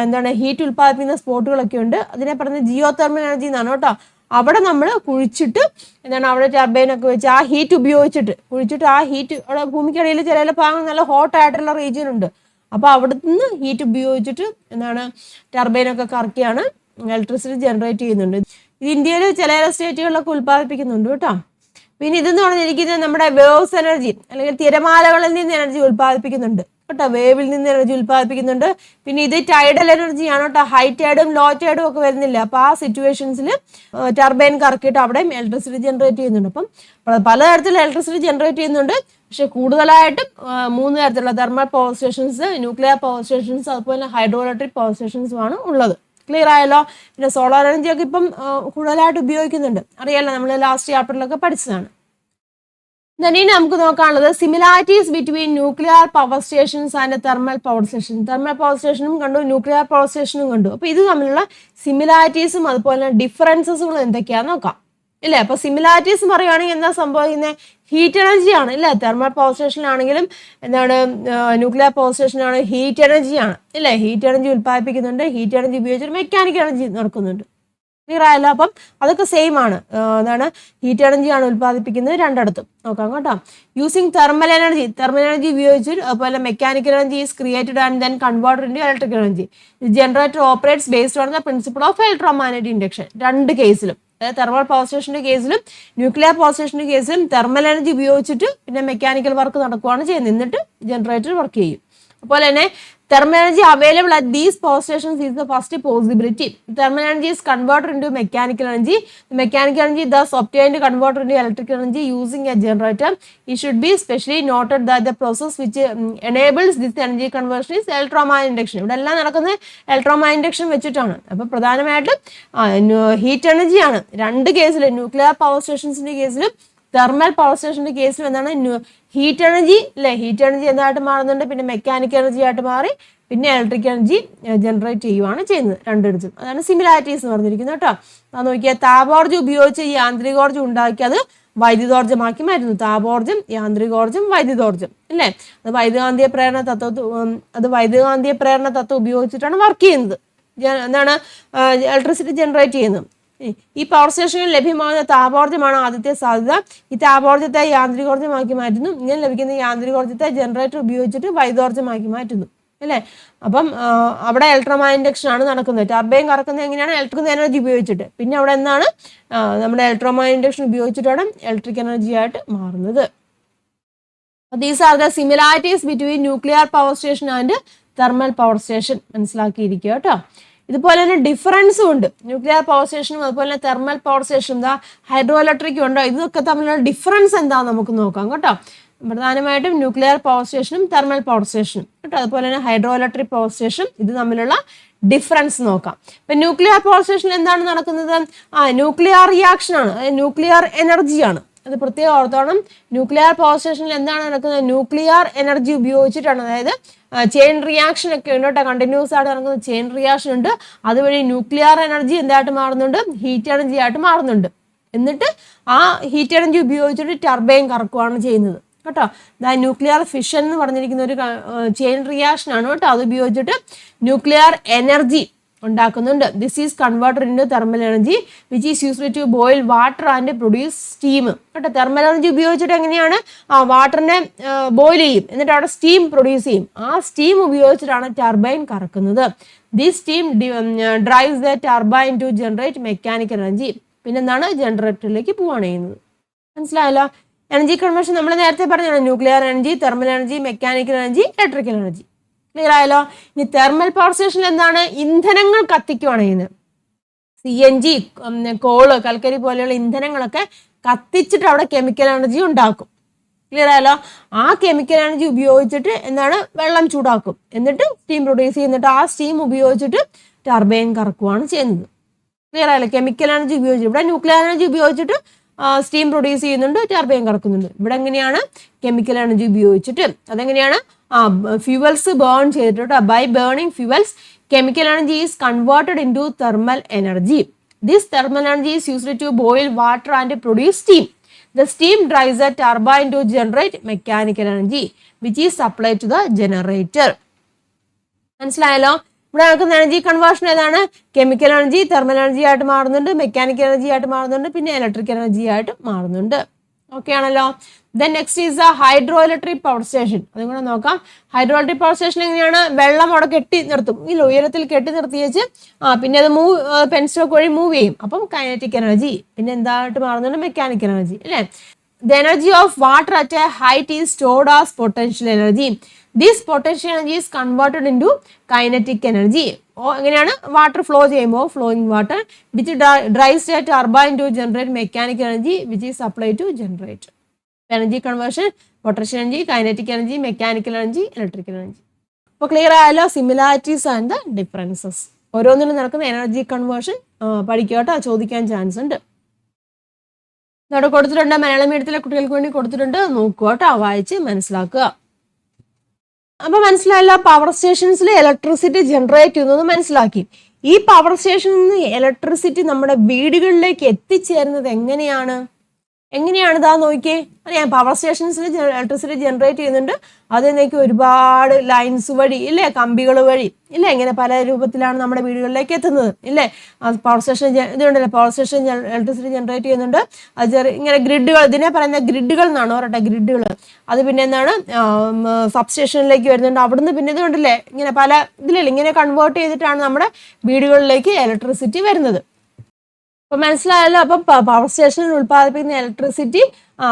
എന്താണ് ഹീറ്റ് ഉൽപ്പാദിപ്പിക്കുന്ന സ്പോട്ടുകളൊക്കെ ഉണ്ട്. അതിനെ പറയുന്നത് ജിയോ തെർമൽ എനർജി എന്നാണ് കേട്ടോ. അവിടെ നമ്മൾ കുഴിച്ചിട്ട് എന്താണ് അവിടെ ടർബൈനൊക്കെ വെച്ച് ആ ഹീറ്റ് ഉപയോഗിച്ചിട്ട് ആ ഹീറ്റ് അവിടെ ഭൂമിക്കടിയിൽ ചില ഭാഗങ്ങൾ നല്ല ഹോട്ട് ആയിട്ടുള്ള റീജിയൻ ഉണ്ട്. അപ്പോൾ അവിടെ നിന്ന് ഹീറ്റ് ഉപയോഗിച്ചിട്ട് എന്താണ് ടർബൈനൊക്കെ കറക്കിയാണ് ഇലക്ട്രിസിറ്റി ജനറേറ്റ് ചെയ്യുന്നുണ്ട്. ഇത് ഇന്ത്യയിൽ ചില സ്റ്റേറ്റുകളിലൊക്കെ ഉൽപ്പാദിപ്പിക്കുന്നുണ്ട് കേട്ടോ. പിന്നെ ഇതെന്ന് പറഞ്ഞിരിക്കുന്നത് നമ്മുടെ വേവ്സ് എനർജി അല്ലെങ്കിൽ തിരമാലകളിൽ നിന്ന് എനർജി ഉൽപ്പാദിപ്പിക്കുന്നുണ്ട് കേട്ടോ. വേവിൽ നിന്ന് എനർജി ഉൽപ്പാദിപ്പിക്കുന്നുണ്ട്. പിന്നെ ഇത് ടൈഡൽ എനർജിയാണ് കേട്ടോ. ഹൈ ടൈഡും ലോ ടൈഡും ഒക്കെ വരുന്നില്ല. അപ്പോൾ ആ സിറ്റുവേഷൻസിൽ ടർബൈൻ കറക്കിയിട്ട് അവിടെയും ഇലക്ട്രിസിറ്റി ജനറേറ്റ് ചെയ്യുന്നുണ്ട്. അപ്പം പലതരത്തിലുള്ള ഇലക്ട്രിസിറ്റി ജനറേറ്റ് ചെയ്യുന്നുണ്ട്. പക്ഷെ കൂടുതലായിട്ടും 3 തരത്തിലുള്ള thermal power stations, nuclear power stations, അതുപോലെ ഹൈഡ്രോ ഇലക്ട്രിക് പവർ സ്റ്റേഷൻസും ആണ് ഉള്ളത്. ക്ലിയർ ആയല്ലോ. പിന്നെ സോളാർ എനർജി ഒക്കെ ഇപ്പം കൂടുതലായിട്ട് ഉപയോഗിക്കുന്നുണ്ട്. അറിയാലോ, നമ്മൾ ലാസ്റ്റ് ചാപ്റ്ററിലൊക്കെ പഠിച്ചതാണ്. ഇനി നമുക്ക് നോക്കാനുള്ളത് similarities between nuclear power stations and thermal power station. Thermal power സ്റ്റേഷനും കണ്ടു, ന്യൂക്ലിയർ പവർ സ്റ്റേഷനും കണ്ടു. അപ്പോൾ ഇത് തമ്മിലുള്ള സിമിലാരിറ്റീസും അതുപോലെ ഡീഫറൻസസുകളും എന്തൊക്കെയാണെന്ന് നോക്കാം. ഇല്ലേ? അപ്പോൾ സിമിലാരിറ്റീസ് പറയുകയാണെങ്കിൽ എന്താ സംഭവിക്കുന്നത്? ഹീറ്റ് എനർജിയാണ്. ഇല്ലേ? തെർമൽ പവർ സ്റ്റേഷനിലാണെങ്കിലും എന്താണ്, ന്യൂക്ലിയർ പവർ സ്റ്റേഷനാണ് ഹീറ്റ് എനർജിയാണ്. ഇല്ലേ? ഹീറ്റ് എനർജി ഉൽപ്പാദിപ്പിക്കുന്നുണ്ട്. ഹീറ്റ് എനർജി ഉപയോഗിച്ചിട്ട് മെക്കാനിക്കൽ എനർജി നടക്കുന്നുണ്ട്. ക്ലിയർ ആയല്ലോ. അപ്പം അതൊക്കെ സെയിം ആണ്. എന്താണ്, ഹീറ്റ് എനർജിയാണ് ഉൽപ്പാദിപ്പിക്കുന്നത് രണ്ടിടത്തും. നോക്കാം കേട്ടോ. യൂസിങ് തെർമൽ എനർജി ഉപയോഗിച്ച്, അതുപോലെ mechanical energy is created and then converted into electrical energy. Generator operates based on the principle of electromagnetic induction. രണ്ട് കേസിലും, അതായത് തെർമൽ പവർ സ്റ്റേഷന്റെ കേസിലും ന്യൂക്ലിയർ പവർ സ്റ്റേഷന്റെ കേസിലും തെർമൽ എനർജി ഉപയോഗിച്ചിട്ട് പിന്നെ മെക്കാനിക്കൽ വർക്ക് നടക്കുകയാണ് ചെയ്യുന്നത്. എന്നിട്ട് ജനറേറ്റർ വർക്ക് ചെയ്യും. അതുപോലെ തന്നെ thermal energy available at these power stations is the first possibility. Thermal energy is converted into mechanical energy. The mechanical energy thus obtained converted into electrical energy using a generator. It should be specially noted that the process which enables this energy conversion is electromagnetic induction. ഇവിടെ എല്ലാം നടക്കുന്നത് electromagnetic induction വെച്ചിട്ടാണ്. അപ്പോൾ പ്രധാനമായിട്ടും heat എനർജിയാണ് രണ്ട് കേസിലും, nuclear power സ്റ്റേഷൻസിന്റെ കേസിലും തെർമൽ പവർ സ്റ്റേഷന്റെ കേസിലും എന്താണ്, ഹീറ്റ് എനർജി അല്ലേ, ഹീറ്റ് എനർജി എന്തായിട്ട് മാറുന്നുണ്ട്, പിന്നെ മെക്കാനിക്കൽ എനർജി ആയിട്ട് മാറി, പിന്നെ ഇലക്ട്രിക് എനർജി ജനറേറ്റ് ചെയ്യുകയാണ് ചെയ്യുന്നത് രണ്ടിടത്തും. അതാണ് സിമിലാരിറ്റീസ് എന്ന് പറഞ്ഞിരിക്കുന്നത് കേട്ടോ. അത് നോക്കിയാൽ താപോർജ്ജം ഉപയോഗിച്ച് യാന്ത്രികോർജ്ജം ഉണ്ടാക്കി അത് വൈദ്യുതോർജ്ജമാക്കി മാറ്റുന്നു. താപോർജ്ജം, യാന്ത്രികോർജ്ജം, വൈദ്യുതോർജ്ജം അല്ലേ. അത് വൈദ്യുതകാന്തിക പ്രേരണ തത്വം ഉപയോഗിച്ചിട്ടാണ് വർക്ക് ചെയ്യുന്നത്. എന്താണ്, ഇലക്ട്രിസിറ്റി ജനറേറ്റ് ചെയ്യുന്നത്. ഈ പവർ സ്റ്റേഷനിൽ ലഭ്യമാകുന്ന താപോർജ്ജമാണ് ആദ്യത്തെ സാധ്യത. ഈ താപോർജ്ജത്തെ യാന്ത്രികോർജ്ജമാക്കി മാറ്റുന്നു. ഇങ്ങനെ ലഭിക്കുന്ന യാന്ത്രികോർജ്ജത്തെ ജനറേറ്റർ ഉപയോഗിച്ചിട്ട് വൈദ്യുതോർജ്ജമാക്കി മാറ്റുന്നു അല്ലേ. അപ്പം അവിടെ ഇലക്ട്രോമാഗ്നറ്റിക് ഇൻഡക്ഷൻ ആണ് നടക്കുന്നത്. ടർബൈൻ കറക്കുന്നത് എങ്ങനെയാണ്? ഇലക്ട്രിക് എനർജി ഉപയോഗിച്ചിട്ട്. പിന്നെ അവിടെ എന്താണ്, നമ്മുടെ ഇലക്ട്രോമാഗ്നറ്റിക് ഇൻഡക്ഷൻ ഉപയോഗിച്ചിട്ടാണ് ഇലക്ട്രിക് എനർജി ആയിട്ട് മാറുന്നത്. These are the similarities between nuclear power station and thermal power station. മനസ്സിലാക്കിയിരിക്കുക കേട്ടോ. ഇതുപോലെ തന്നെ ഡിഫറൻസും ഉണ്ട്. ന്യൂക്ലിയർ പവർ സ്റ്റേഷനും അതുപോലെ തന്നെ തെർമൽ പവർ സ്റ്റേഷനും എന്താ, ഹൈഡ്രോ ഇലക്ട്രിക്കും ഉണ്ടോ, ഇതൊക്കെ തമ്മിലുള്ള ഡിഫറൻസ് എന്താണെന്ന് നമുക്ക് നോക്കാം കേട്ടോ. പ്രധാനമായിട്ടും ന്യൂക്ലിയർ പവർ സ്റ്റേഷനും തെർമൽ പവർ സ്റ്റേഷനും കേട്ടോ, അതുപോലെ തന്നെ ഹൈഡ്രോ ഇലക്ട്രിക് പവർ സ്റ്റേഷൻ, ഇത് തമ്മിലുള്ള ഡിഫറൻസ് നോക്കാം. ഇപ്പൊ ന്യൂക്ലിയർ പവർ സ്റ്റേഷനിൽ എന്താണ് നടക്കുന്നത്? ന്യൂക്ലിയർ റിയാക്ഷൻ ആണ്, ന്യൂക്ലിയർ എനർജിയാണ്. അത് പ്രത്യേകം ഓർത്തോണം. ന്യൂക്ലിയർ പവർ സ്റ്റേഷനിൽ എന്താണ് നടക്കുന്നത്? ന്യൂക്ലിയർ എനർജി ഉപയോഗിച്ചിട്ടാണ്. അതായത് ചെയിൻ റിയാക്ഷൻ ഒക്കെ ഉണ്ട് കേട്ടോ, കണ്ടിന്യൂസ് ആയിട്ട് നടക്കുന്ന ചെയിൻ റിയാക്ഷൻ ഉണ്ട്. അതുവഴി ന്യൂക്ലിയർ എനർജി എന്തായിട്ട് മാറുന്നുണ്ട്? ഹീറ്റ് എനർജി ആയിട്ട് മാറുന്നുണ്ട്. എന്നിട്ട് ആ ഹീറ്റ് എനർജി ഉപയോഗിച്ചിട്ട് ടർബൈൻ കറക്കുകയാണ് ചെയ്യുന്നത് കേട്ടോ. ന്യൂക്ലിയർ ഫിഷൻ എന്ന് പറഞ്ഞിരിക്കുന്ന ഒരു ചെയിൻ റിയാക്ഷൻ ആണ് കേട്ടോ. അത് ഉപയോഗിച്ചിട്ട് ന്യൂക്ലിയർ എനർജി ഉണ്ടാക്കുന്നുണ്ട്. This is converted into thermal energy which is used to boil water and produce steam കേട്ടോ. തെർമൽ എനർജി ഉപയോഗിച്ചിട്ട് എങ്ങനെയാണ്, വാട്ടറിനെ ബോയിൽ ചെയ്യും, എന്നിട്ട് അവിടെ സ്റ്റീം പ്രൊഡ്യൂസ് ചെയ്യും. ആ സ്റ്റീം ഉപയോഗിച്ചിട്ടാണ് ടർബൈൻ കറക്കുന്നത്. This steam drives the turbine to generate mechanical energy. പിന്നെന്താണ്, ജനറേറ്ററിലേക്ക് പോവുകയാണ് ചെയ്യുന്നത്. മനസ്സിലായല്ലോ. എനർജി കൺവേർഷൻ നമ്മൾ നേരത്തെ പറഞ്ഞാണ്, nuclear energy, thermal energy, mechanical energy, electrical energy. Clear ആയല്ലോ. ഇനി തെർമൽ പവർ സ്റ്റേഷനിൽ എന്താണ്, ഇന്ധനങ്ങൾ കത്തിക്കുകയാണ് ചെയ്യുന്നത്. CNG, കോള്, കൽക്കരി പോലെയുള്ള ഇന്ധനങ്ങളൊക്കെ കത്തിച്ചിട്ട് അവിടെ കെമിക്കൽ എനർജി ഉണ്ടാക്കും. ക്ലിയർ ആയല്ലോ. ആ കെമിക്കൽ എനർജി ഉപയോഗിച്ചിട്ട് എന്താണ്, വെള്ളം ചൂടാക്കും, എന്നിട്ട് സ്റ്റീം പ്രൊഡ്യൂസ് ചെയ്യുന്നിട്ട് ആ സ്റ്റീം ഉപയോഗിച്ചിട്ട് ടർബൈൻ കറക്കുകയാണ് ചെയ്യുന്നത്. ക്ലിയർ ആയല്ലോ. കെമിക്കൽ എനർജി ഉപയോഗിച്ചിട്ട്, ഇവിടെ ന്യൂക്ലിയർ എനർജി ഉപയോഗിച്ചിട്ട് സ്റ്റീം പ്രൊഡ്യൂസ് ചെയ്യുന്നുണ്ട്, ടർബൈൻ കറക്കുന്നുണ്ട്. ഇവിടെ എങ്ങനെയാണ്, കെമിക്കൽ എനർജി ഉപയോഗിച്ചിട്ട്. അതെങ്ങനെയാണ്, ഫ്യൂവൽസ് ബേൺ ചെയ്തിട്ട്. By burning fuels chemical energy is converted into thermal energy. This thermal energy is used to boil water and produce steam. The steam drives a turbine to generate mechanical energy which is supplied to the generator. മനസ്സിലായല്ലോ. ഇവിടെ നടക്കുന്ന energy conversion ഏതാണ്? Chemical energy thermal energy ആയിട്ട് മാറുന്നുണ്ട്, mechanical energy ആയിട്ട് മാറുന്നുണ്ട്, പിന്നെ electrical energy ആയിട്ട് മാറുന്നുണ്ട്. ഓക്കെ ആണല്ലോ. Then next is A hydro electric power station. അതും കൂടെ നോക്കാം. ഹൈഡ്രോ ഇലക്ട്രിക് പവർ സ്റ്റേഷൻ എങ്ങനെയാണ്, വെള്ളം അവിടെ കെട്ടി നിർത്തും, ഈ ഉയരത്തിൽ കെട്ടി നിർത്തി വെച്ച് പിന്നെ അത് പെൻസ്റ്റോക്ക് വഴി മൂവ് ചെയ്യും. അപ്പം കൈനറ്റിക് എനർജി, പിന്നെ എന്തായിട്ട് മാറുന്നുണ്ട്, മെക്കാനിക്കൽ എനർജി അല്ലേ. the energy of water at a height is stored as potential energy. This potential energy is converted into kinetic energy. എങ്ങനെയാണ് വാട്ടർ ഫ്ലോ ചെയ്യുമ്പോൾ flowing water which drives a turbine to generate mechanical energy which is supply to generate. Energy conversion, potential energy, kinetic energy, mechanical energy, electrical energy. അപ്പോൾ clear ആയല്ലോ similarities and the differences. ഓരോന്നിനും നടക്കുന്ന energy conversion പഠിക്കുക കേട്ടോ, ചോദിക്കാൻ chance ഉണ്ട്. ഇവിടെ കൊടുത്തിട്ടുണ്ട്, മലയാളം മീഡിയത്തിലെ കുട്ടികൾക്ക് വേണ്ടി കൊടുത്തിട്ടുണ്ട്, നോക്കുക കേട്ടോ, വായിച്ച് മനസ്സിലാക്കുക. അപ്പൊ മനസ്സിലായല്ലോ, പവർ സ്റ്റേഷൻസിൽ ഇലക്ട്രിസിറ്റി ജനറേറ്റ് ചെയ്യുന്നത് മനസ്സിലാക്കി. ഈ പവർ സ്റ്റേഷനിൽ നിന്ന് ഇലക്ട്രിസിറ്റി നമ്മുടെ വീടുകളിലേക്ക് എത്തിച്ചേരുന്നത് എങ്ങനെയാണ്? ഇതാ നോക്കിയേ, അറിയാം, പവർ സ്റ്റേഷൻസിൽ ഇലക്ട്രിസിറ്റി ജനറേറ്റ് ചെയ്യുന്നുണ്ട്. അതിലേക്ക് ഒരുപാട് ലൈൻസ് വഴി ഇല്ലേ, കമ്പികൾ വഴി ഇല്ലേ, ഇങ്ങനെ പല രൂപത്തിലാണ് നമ്മുടെ വീടുകളിലേക്ക് എത്തുന്നത് ഇല്ലേ. പവർ സ്റ്റേഷൻ ഇതുണ്ടല്ലോ, പവർ സ്റ്റേഷൻ ഇലക്ട്രിസിറ്റി ജനറേറ്റ് ചെയ്യുന്നുണ്ട്. അത് ഇങ്ങനെ ഗ്രിഡുകൾ, ഇതിനെ പറയുന്ന ഗ്രിഡുകൾ എന്നാണ് പറയട്ടെ, ഗ്രിഡുകൾ. അത് പിന്നെ എന്താണ്, സബ് സ്റ്റേഷനിലേക്ക് വരുന്നുണ്ട്. അവിടുന്ന് പിന്നെ ഇതുണ്ടല്ലേ, ഇങ്ങനെ പല ഇതിലല്ലേ, ഇങ്ങനെ കൺവേർട്ട് ചെയ്തിട്ടാണ് നമ്മുടെ വീടുകളിലേക്ക് ഇലക്ട്രിസിറ്റി വരുന്നത്. അപ്പൊ മനസ്സിലായല്ലോ. അപ്പൊ പവർ സ്റ്റേഷനിൽ ഉത്പാദിപ്പിക്കുന്ന ഇലക്ട്രിസിറ്റി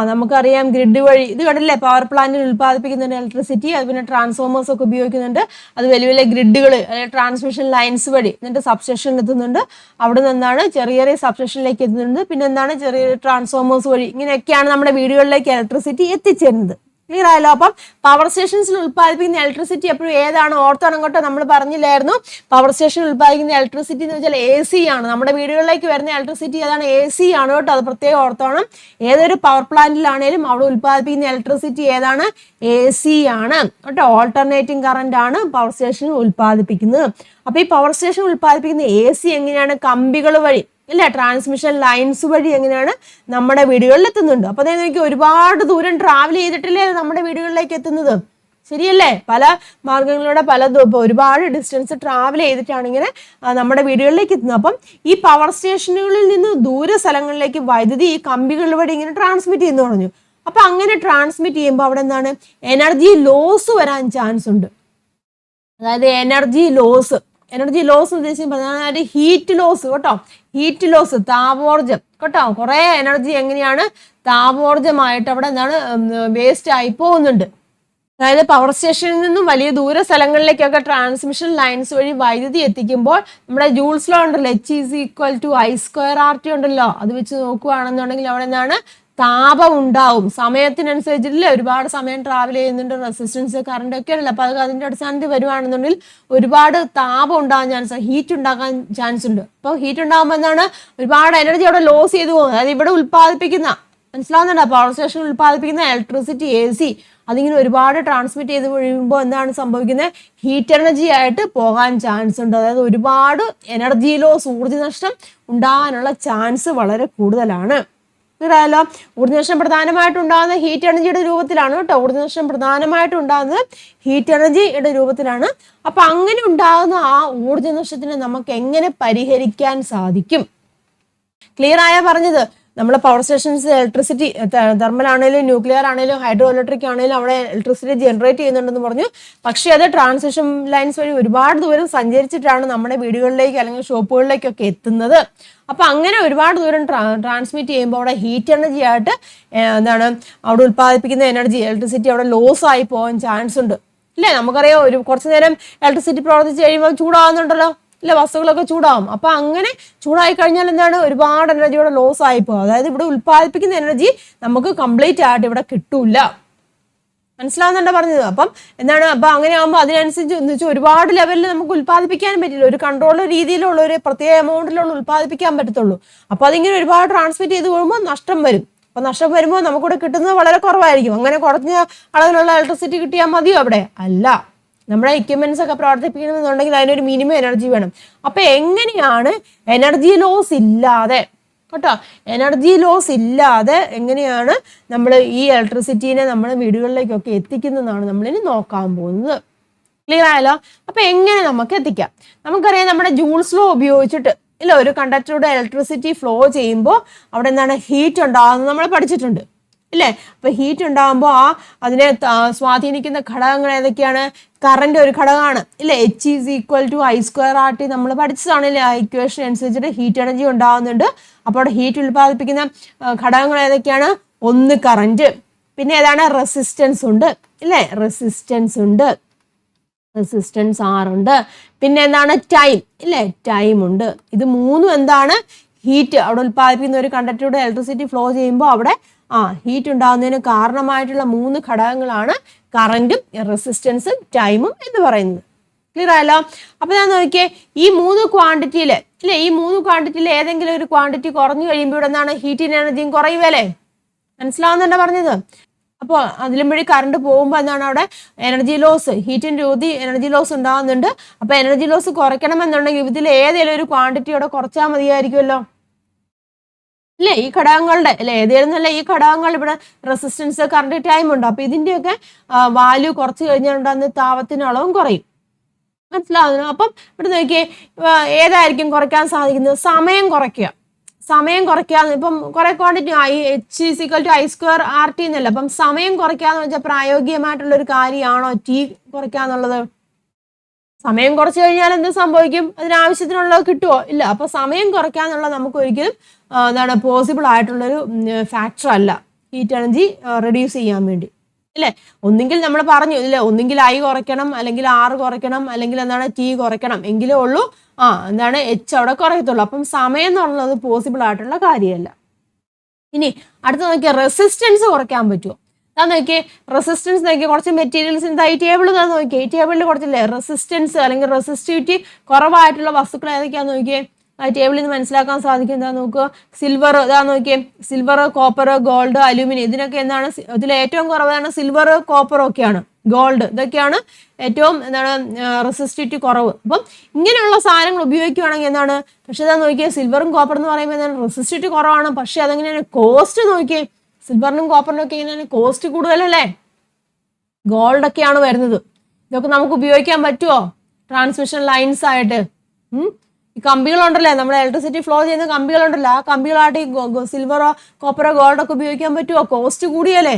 നമുക്കറിയാം ഗ്രിഡ് വഴി, ഇത് കണ്ടില്ലേ, പവർ പ്ലാന്റിൽ ഉത്പാദിപ്പിക്കുന്നുണ്ട് ഇലക്ട്രിസിറ്റി. അത് പിന്നെ ട്രാൻസ്ഫോമേഴ്സ് ഒക്കെ ഉപയോഗിക്കുന്നുണ്ട്. അത് വലിയ വലിയ ഗ്രിഡുകൾ അല്ലെങ്കിൽ ട്രാൻസ്മിഷൻ ലൈൻസ് വഴി എന്നിട്ട് സബ്സ്റ്റേഷനിൽ എത്തുന്നുണ്ട്. അവിടെ നിന്നാണ് ചെറിയ ചെറിയ സബ്സ്റ്റേഷനിലേക്ക് എത്തുന്നുണ്ട്. പിന്നെ എന്താണ്, ചെറിയ ചെറിയ ട്രാൻസ്ഫോമേഴ്സ് വഴി ഇങ്ങനെയൊക്കെയാണ് നമ്മുടെ വീടുകളിലേക്ക് ഇലക്ട്രിസിറ്റി എത്തിച്ചേരുന്നത്. ക്ലിയർ ആയല്ലോ. അപ്പം പവർ സ്റ്റേഷൻസിൽ ഉത്പാദിപ്പിക്കുന്ന ഇലക്ട്രിസിറ്റി എപ്പോഴും ഏതാണ്? ഓർത്തോണം കേട്ടോ, നമ്മൾ പറഞ്ഞില്ലായിരുന്നു പവർ സ്റ്റേഷനിൽ ഉത്പാദിപ്പിക്കുന്ന ഇലക്ട്രിസിറ്റി എന്ന് വെച്ചാൽ AC ആണ്. നമ്മുടെ വീടുകളിലേക്ക് വരുന്ന ഇലക്ട്രിസിറ്റി ഏതാണ്? AC ആണ് കേട്ടോ, അത് പ്രത്യേകം ഓർത്തോണം. ഏതൊരു പവർ പ്ലാന്റിലാണേലും അവിടെ ഉത്പാദിപ്പിക്കുന്ന ഇലക്ട്രിസിറ്റി ഏതാണ്? AC ആണ് കേട്ടോ. ഓൾട്ടർനേറ്റിംഗ് കറന്റ് ആണ് പവർ സ്റ്റേഷനിൽ ഉത്പാദിപ്പിക്കുന്നത്. അപ്പൊ ഈ പവർ സ്റ്റേഷൻ ഉത്പാദിപ്പിക്കുന്ന AC എങ്ങനെയാണ്? കമ്പികൾ വഴി ഇല്ല, ട്രാൻസ്മിഷൻ ലൈൻസ് വഴി എങ്ങനെയാണ് നമ്മുടെ വീടുകളിൽ എത്തുന്നുണ്ട്. അപ്പൊ അതായത് എനിക്ക് ഒരുപാട് ദൂരം ട്രാവൽ ചെയ്തിട്ടില്ലേ നമ്മുടെ വീടുകളിലേക്ക് എത്തുന്നത്, ശരിയല്ലേ? പല മാർഗങ്ങളിലൂടെ ഒരുപാട് ഡിസ്റ്റൻസ് ട്രാവൽ ചെയ്തിട്ടാണ് ഇങ്ങനെ നമ്മുടെ വീടുകളിലേക്ക് എത്തുന്നത്. അപ്പം ഈ പവർ സ്റ്റേഷനുകളിൽ നിന്ന് ദൂര സ്ഥലങ്ങളിലേക്ക് വൈദ്യുതി ഈ കമ്പികൾ വഴി ഇങ്ങനെ ട്രാൻസ്മിറ്റ് ചെയ്യുന്നു പറഞ്ഞു. അപ്പൊ അങ്ങനെ ട്രാൻസ്മിറ്റ് ചെയ്യുമ്പോൾ അവിടെ എന്താണ്, എനർജി ലോസ് വരാൻ ചാൻസ് ഉണ്ട്. അതായത് എനർജി ലോസ് ഉദ്ദേശിക്കുന്നത് ഹീറ്റ് ലോസ് കേട്ടോ, ഹീറ്റ് ലോസ്, താപോർജം കേട്ടോ. കുറെ എനർജി എങ്ങനെയാണ് താപോർജമായിട്ട് അവിടെ എന്താണ് വേസ്റ്റ് ആയി പോകുന്നുണ്ട്. അതായത് പവർ സ്റ്റേഷനിൽ നിന്നും വലിയ ദൂര സ്ഥലങ്ങളിലേക്കൊക്കെ ട്രാൻസ്മിഷൻ ലൈൻസ് വഴി വൈദ്യുതി എത്തിക്കുമ്പോൾ നമ്മുടെ ജൂൾസ് ലോ ഉണ്ടല്ലോ, H=I²RT ഉണ്ടല്ലോ, അത് വെച്ച് നോക്കുകയാണെന്നുണ്ടെങ്കിൽ അവിടെ എന്താണ്, താപം ഉണ്ടാവും. സമയത്തിനനുസരിച്ചിട്ടില്ല, ഒരുപാട് സമയം ട്രാവൽ ചെയ്യുന്നുണ്ട്, റെസിസ്റ്റൻസ് കറണ്ട് ഒക്കെ ഉണ്ടല്ലോ. അപ്പൊ അത് അതിന്റെ അടിസ്ഥാനത്തിൽ വരുവാണെന്നുണ്ടെങ്കിൽ ഒരുപാട് താപം ഉണ്ടാകാൻ ചാൻസ്, ഹീറ്റ് ഉണ്ടാക്കാൻ ചാൻസ് ഉണ്ട്. അപ്പോൾ ഹീറ്റ് ഉണ്ടാകുമ്പോൾ എന്താണ്, ഒരുപാട് എനർജി അവിടെ ലോസ് ചെയ്തു പോകും. അതായത് ഇവിടെ ഉത്പാദിപ്പിക്കുന്ന, മനസ്സിലാവുന്നുണ്ടോ, പവർ സ്റ്റേഷൻ ഉത്പാദിപ്പിക്കുന്ന ഇലക്ട്രിസിറ്റി AC അതിങ്ങനെ ഒരുപാട് ട്രാൻസ്മിറ്റ് ചെയ്ത് കഴിയുമ്പോൾ എന്താണ് സംഭവിക്കുന്നത്, ഹീറ്റ് എനർജി ആയിട്ട് പോകാൻ ചാൻസ് ഉണ്ട്. അതായത് ഒരുപാട് എനർജി ലോസ്, ഊർജ്ജ നഷ്ടം ഉണ്ടാകാനുള്ള ചാൻസ് വളരെ കൂടുതലാണ്. ായാലോ. ഊർജ്ജനഷ്ടം പ്രധാനമായിട്ടുണ്ടാകുന്ന ഹീറ്റ് എനർജിയുടെ രൂപത്തിലാണ് കേട്ടോ. ഊർജ്ജനഷ്ടം പ്രധാനമായിട്ടുണ്ടാകുന്നത് ഹീറ്റ് എനർജിയുടെ രൂപത്തിലാണ്. അപ്പൊ അങ്ങനെ ഉണ്ടാകുന്ന ആ ഊർജ്ജനഷ്ടത്തിനെ നമുക്ക് എങ്ങനെ പരിഹരിക്കാൻ സാധിക്കും? ക്ലിയർ ആയാ പറഞ്ഞത്? നമ്മൾ പവർ സ്റ്റേഷൻസ് ഇലക്ട്രിസിറ്റി തെർമൽ ആണെങ്കിലും ന്യൂക്ലിയർ ആണെങ്കിലും ഹൈഡ്രോ ഇലക്ട്രിക് ആണെങ്കിലും അവിടെ ഇലക്ട്രിസിറ്റി ജനറേറ്റ് ചെയ്യുന്നുണ്ടെന്ന് പറഞ്ഞു. പക്ഷേ അത് ട്രാൻസ്മിഷൻ ലൈൻസ് വഴി ഒരുപാട് ദൂരം സഞ്ചരിച്ചിട്ടാണ് നമ്മുടെ വീടുകളിലേക്ക് അല്ലെങ്കിൽ ഷോപ്പുകളിലേക്കൊക്കെ എത്തുന്നത്. അപ്പൊ അങ്ങനെ ഒരുപാട് ദൂരം ട്രാൻസ്മിറ്റ് ചെയ്യുമ്പോൾ അവിടെ ഹീറ്റ് എനർജി ആയിട്ട് എന്താണ് അവിടെ ഉത്പാദിപ്പിക്കുന്ന എനർജി ഇലക്ട്രിസിറ്റി അവിടെ ലോസ് ആയി പോകാൻ ചാൻസ് ഉണ്ട് ഇല്ലേ. നമുക്കറിയാം കുറച്ചു നേരം ഇലക്ട്രിസിറ്റി പ്രവർത്തിച്ച് കഴിയുമ്പോൾ ചൂടാവുന്നുണ്ടല്ലോ ഇല്ല, വസ്തുക്കളൊക്കെ ചൂടാവും. അപ്പൊ അങ്ങനെ ചൂടായി കഴിഞ്ഞാൽ എന്താണ്, ഒരുപാട് എനർജിയുടെ ലോസ് ആയി പോകും. അതായത് ഇവിടെ ഉത്പാദിപ്പിക്കുന്ന എനർജി നമുക്ക് കംപ്ലീറ്റ് ആയിട്ട് ഇവിടെ കിട്ടൂല. മനസ്സിലാവുന്നുണ്ടോ പറഞ്ഞത്? അപ്പം എന്താണ്, അപ്പൊ അങ്ങനെ ആകുമ്പോൾ അതിനനുസരിച്ച് എന്ന് വെച്ചാൽ ഒരുപാട് ലെവലിൽ നമുക്ക് ഉത്പാദിപ്പിക്കാൻ പറ്റില്ല. ഒരു കൺട്രോൾ രീതിയിലുള്ള ഒരു പ്രത്യേക എമൗണ്ടിലുള്ള ഉത്പാദിപ്പിക്കാൻ പറ്റത്തുള്ളൂ. അപ്പൊ അതിങ്ങനെ ഒരുപാട് ട്രാൻസ്മിറ്റ് ചെയ്ത് പോകുമ്പോൾ നഷ്ടം വരും. അപ്പൊ നഷ്ടം വരുമ്പോൾ നമുക്കിവിടെ കിട്ടുന്നത് വളരെ കുറവായിരിക്കും. അങ്ങനെ കുറഞ്ഞ അളവിലുള്ള ഇലക്ട്രിസിറ്റി കിട്ടിയാൽ മതിയോ? അവിടെ അല്ല. നമ്മുടെ എക്യുപ്മെന്റ്സ് ഒക്കെ പ്രവർത്തിപ്പിക്കണമെന്നുണ്ടെങ്കിൽ അതിനൊരു മിനിമം എനർജി വേണം. അപ്പൊ എങ്ങനെയാണ് എനർജി ലോസ് ഇല്ലാതെ കേട്ടോ, എനർജി ലോസ് ഇല്ലാതെ എങ്ങനെയാണ് നമ്മൾ ഈ ഇലക്ട്രിസിറ്റീനെ നമ്മുടെ വീടുകളിലേക്കൊക്കെ എത്തിക്കുന്നതാണ് നമ്മളിനി നോക്കാൻ പോകുന്നത്. ക്ലിയർ ആയല്ലോ? അപ്പൊ എങ്ങനെ നമുക്ക് എത്തിക്കാം? നമുക്കറിയാം നമ്മുടെ ജൂൾസ് ലോ ഉപയോഗിച്ചിട്ട് ഇല്ല, ഒരു കണ്ടക്ടറുടെ ഇലക്ട്രിസിറ്റി ഫ്ലോ ചെയ്യുമ്പോൾ അവിടെ എന്താണ്, ഹീറ്റ് ഉണ്ടാകുന്നത് നമ്മൾ പഠിച്ചിട്ടുണ്ട് ഇല്ലേ. അപ്പൊ ഹീറ്റ് ഉണ്ടാകുമ്പോൾ അതിനെ സ്വാധീനിക്കുന്ന ഘടകങ്ങൾ ഏതൊക്കെയാണ്? കറന്റ് ഒരു ഘടകമാണ് ഇല്ലേ. H=I²RT നമ്മൾ പഠിച്ചതാണല്ലേ. ആ ഇക്വേഷൻ അനുസരിച്ചിട്ട് ഹീറ്റ് എനർജി ഉണ്ടാകുന്നുണ്ട്. അപ്പോൾ അവിടെ ഹീറ്റ് ഉത്പാദിപ്പിക്കുന്ന ഘടകങ്ങൾ ഏതൊക്കെയാണ്? ഒന്ന് കറന്റ്, പിന്നെ ഏതാണ് റെസിസ്റ്റൻസ് ഉണ്ട് ഇല്ലേ, റെസിസ്റ്റൻസ് ഉണ്ട്, റെസിസ്റ്റൻസ് ആർ ഉണ്ട്, പിന്നെ എന്താണ് ടൈം ഇല്ലേ, ടൈം ഉണ്ട്. ഇത് മൂന്നും എന്താണ്, ഹീറ്റ് അവിടെ ഉൽപ്പാദിപ്പിക്കുന്ന ഒരു കണ്ടക്ടറിലൂടെ ഇലക്ട്രിസിറ്റി ഫ്ലോ ചെയ്യുമ്പോൾ അവിടെ ഹീറ്റ് ഉണ്ടാകുന്നതിന് കാരണമായിട്ടുള്ള മൂന്ന് ഘടകങ്ങളാണ് കറന്റും റെസിസ്റ്റൻസും ടൈമും എന്ന് പറയുന്നത്. ക്ലിയർ ആയല്ലോ? അപ്പൊ ഞാൻ നോക്കിയേ, ഈ മൂന്ന് ക്വാണ്ടിറ്റിയിൽ ഇല്ലേ, ഈ മൂന്ന് ക്വാണ്ടിറ്റിയിൽ ഏതെങ്കിലും ഒരു ക്വാണ്ടിറ്റി കുറഞ്ഞു കഴിയുമ്പോൾ ഇവിടെ എന്താണ്, ഹീറ്റിന് എനർജിയും കുറയുമല്ലേ? മനസ്സിലാവുന്നുണ്ടോ പറഞ്ഞത്? അപ്പോൾ അതിലും വഴി കറണ്ട് പോകുമ്പോൾ എന്താണ്, അവിടെ എനർജി ലോസ്, ഹീറ്റിന്റെ രൂപത്തിൽ എനർജി ലോസ് ഉണ്ടാകുന്നുണ്ട്. അപ്പൊ എനർജി ലോസ് കുറയ്ക്കണമെന്നുണ്ടെങ്കിൽ ഇതിൽ ഏതെങ്കിലും ഒരു ക്വാണ്ടിറ്റിയോടെ കുറച്ചാൽ മതിയായിരിക്കുമല്ലോ അല്ലേ, ഈ ഘടകങ്ങളുടെ അല്ലെ, ഏതെങ്കിലും അല്ല ഈ ഘടകങ്ങൾ ഇവിടെ റെസിസ്റ്റൻസ്, കറണ്ട്, ടൈം ഉണ്ട്. അപ്പൊ ഇതിന്റെയൊക്കെ വാല്യൂ കുറച്ച് കഴിഞ്ഞാൽ ഉണ്ടാകുന്ന താപത്തിന് അളവും കുറയും. മനസ്സിലാവുന്നു? അപ്പം ഇവിടെ നോക്കിയേ, ഏതായിരിക്കും കുറയ്ക്കാൻ സാധിക്കുന്നത്, സമയം കുറയ്ക്കുക, സമയം കുറയ്ക്കാന്ന്. ഇപ്പം കുറെ ക്വാണ്ടിറ്റി H=I²RT എന്നല്ല. അപ്പം സമയം കുറയ്ക്കാന്ന് വെച്ചാൽ പ്രായോഗികമായിട്ടുള്ള ഒരു കാര്യമാണോ T കുറയ്ക്കാന്നുള്ളത്? സമയം കുറച്ച് കഴിഞ്ഞാൽ എന്ത് സംഭവിക്കും, അതിനാവശ്യത്തിനുള്ളത് കിട്ടുമോ? ഇല്ല. അപ്പൊ സമയം കുറയ്ക്കാന്നുള്ളത് നമുക്ക് ഒരിക്കലും എന്താണ് പോസിബിൾ ആയിട്ടുള്ളൊരു ഫാക്ടർ അല്ല ഹീറ്റ് എനർജി റെഡ്യൂസ് ചെയ്യാൻ വേണ്ടി അല്ലേ. ഒന്നെങ്കിൽ നമ്മൾ പറഞ്ഞു ഇല്ലേ, ഒന്നെങ്കിൽ I കുറയ്ക്കണം, അല്ലെങ്കിൽ R കുറയ്ക്കണം, അല്ലെങ്കിൽ എന്താണ് T കുറയ്ക്കണം, എങ്കിലേ ഉള്ളൂ എന്താണ് H അവിടെ കുറയത്തുള്ളൂ. അപ്പം സമയം എന്ന് പറയുന്നത് പോസിബിൾ ആയിട്ടുള്ള കാര്യമല്ല. ഇനി അടുത്ത് നോക്കിയാൽ റെസിസ്റ്റൻസ് കുറയ്ക്കാൻ പറ്റുമോ? നോക്കിയേ, റെസിസ്റ്റൻസ് നോക്കിയാൽ കുറച്ച് മെറ്റീരിയൽസിന്റെ ഈ ടേബിൾ നോക്കിയേ, ഈ ടേബിളിൽ കുറച്ചില്ലേ റെസിസ്റ്റൻസ് അല്ലെങ്കിൽ റെസിസ്റ്റിവിറ്റി കുറവായിട്ടുള്ള വസ്തുക്കൾ ഏതൊക്കെയാന്ന് നോക്കിയേ, ആ ടേബിളിൽ നിന്ന് മനസ്സിലാക്കാൻ സാധിക്കും. എന്താ നോക്കുക, സിൽവർ, ഇതാ നോക്കിയേ, സിൽവർ, കോപ്പർ, ഗോൾഡ്, അലൂമിനിയം, ഇതിനൊക്കെ എന്താണ്, ഇതിൽ ഏറ്റവും കുറവാണ് സിൽവർ, കോപ്പർ ഒക്കെയാണ്, ഗോൾഡ് ഇതൊക്കെയാണ് ഏറ്റവും എന്താണ് റെസിസ്റ്റിവിറ്റി കുറവ്. അപ്പം ഇങ്ങനെയുള്ള സാധനങ്ങൾ ഉപയോഗിക്കുകയാണെങ്കിൽ എന്താണ്, പക്ഷെ ഇതാ നോക്കിയേ, സിൽവറും കോപ്പർ എന്ന് പറയുമ്പോൾ എന്താണ് റെസിസ്റ്റിവിറ്റി കുറവാണ്, പക്ഷെ അതെങ്ങനെയാണ് കോസ്റ്റ് നോക്കിയേ, സിൽവറിനും കോപ്പറിനും ഒക്കെ എങ്ങനെയാണ് കോസ്റ്റ് കൂടുതലല്ലേ, ഗോൾഡ് ഒക്കെയാണ് വരുന്നത്. ഇതൊക്കെ നമുക്ക് ഉപയോഗിക്കാൻ പറ്റുമോ ട്രാൻസ്മിഷൻ ലൈൻസ് ആയിട്ട്? ഈ കമ്പികളുണ്ടല്ലേ, നമ്മുടെ ഇലക്ട്രിസിറ്റി ഫ്ലോ ചെയ്യുന്ന കമ്പികളുണ്ടല്ലോ, ആ കമ്പികളായിട്ട് ഈ സിൽവറോ കോപ്പറോ ഗോൾഡൊക്കെ ഉപയോഗിക്കാൻ പറ്റുമോ? കോസ്റ്റ് കൂടിയല്ലേ,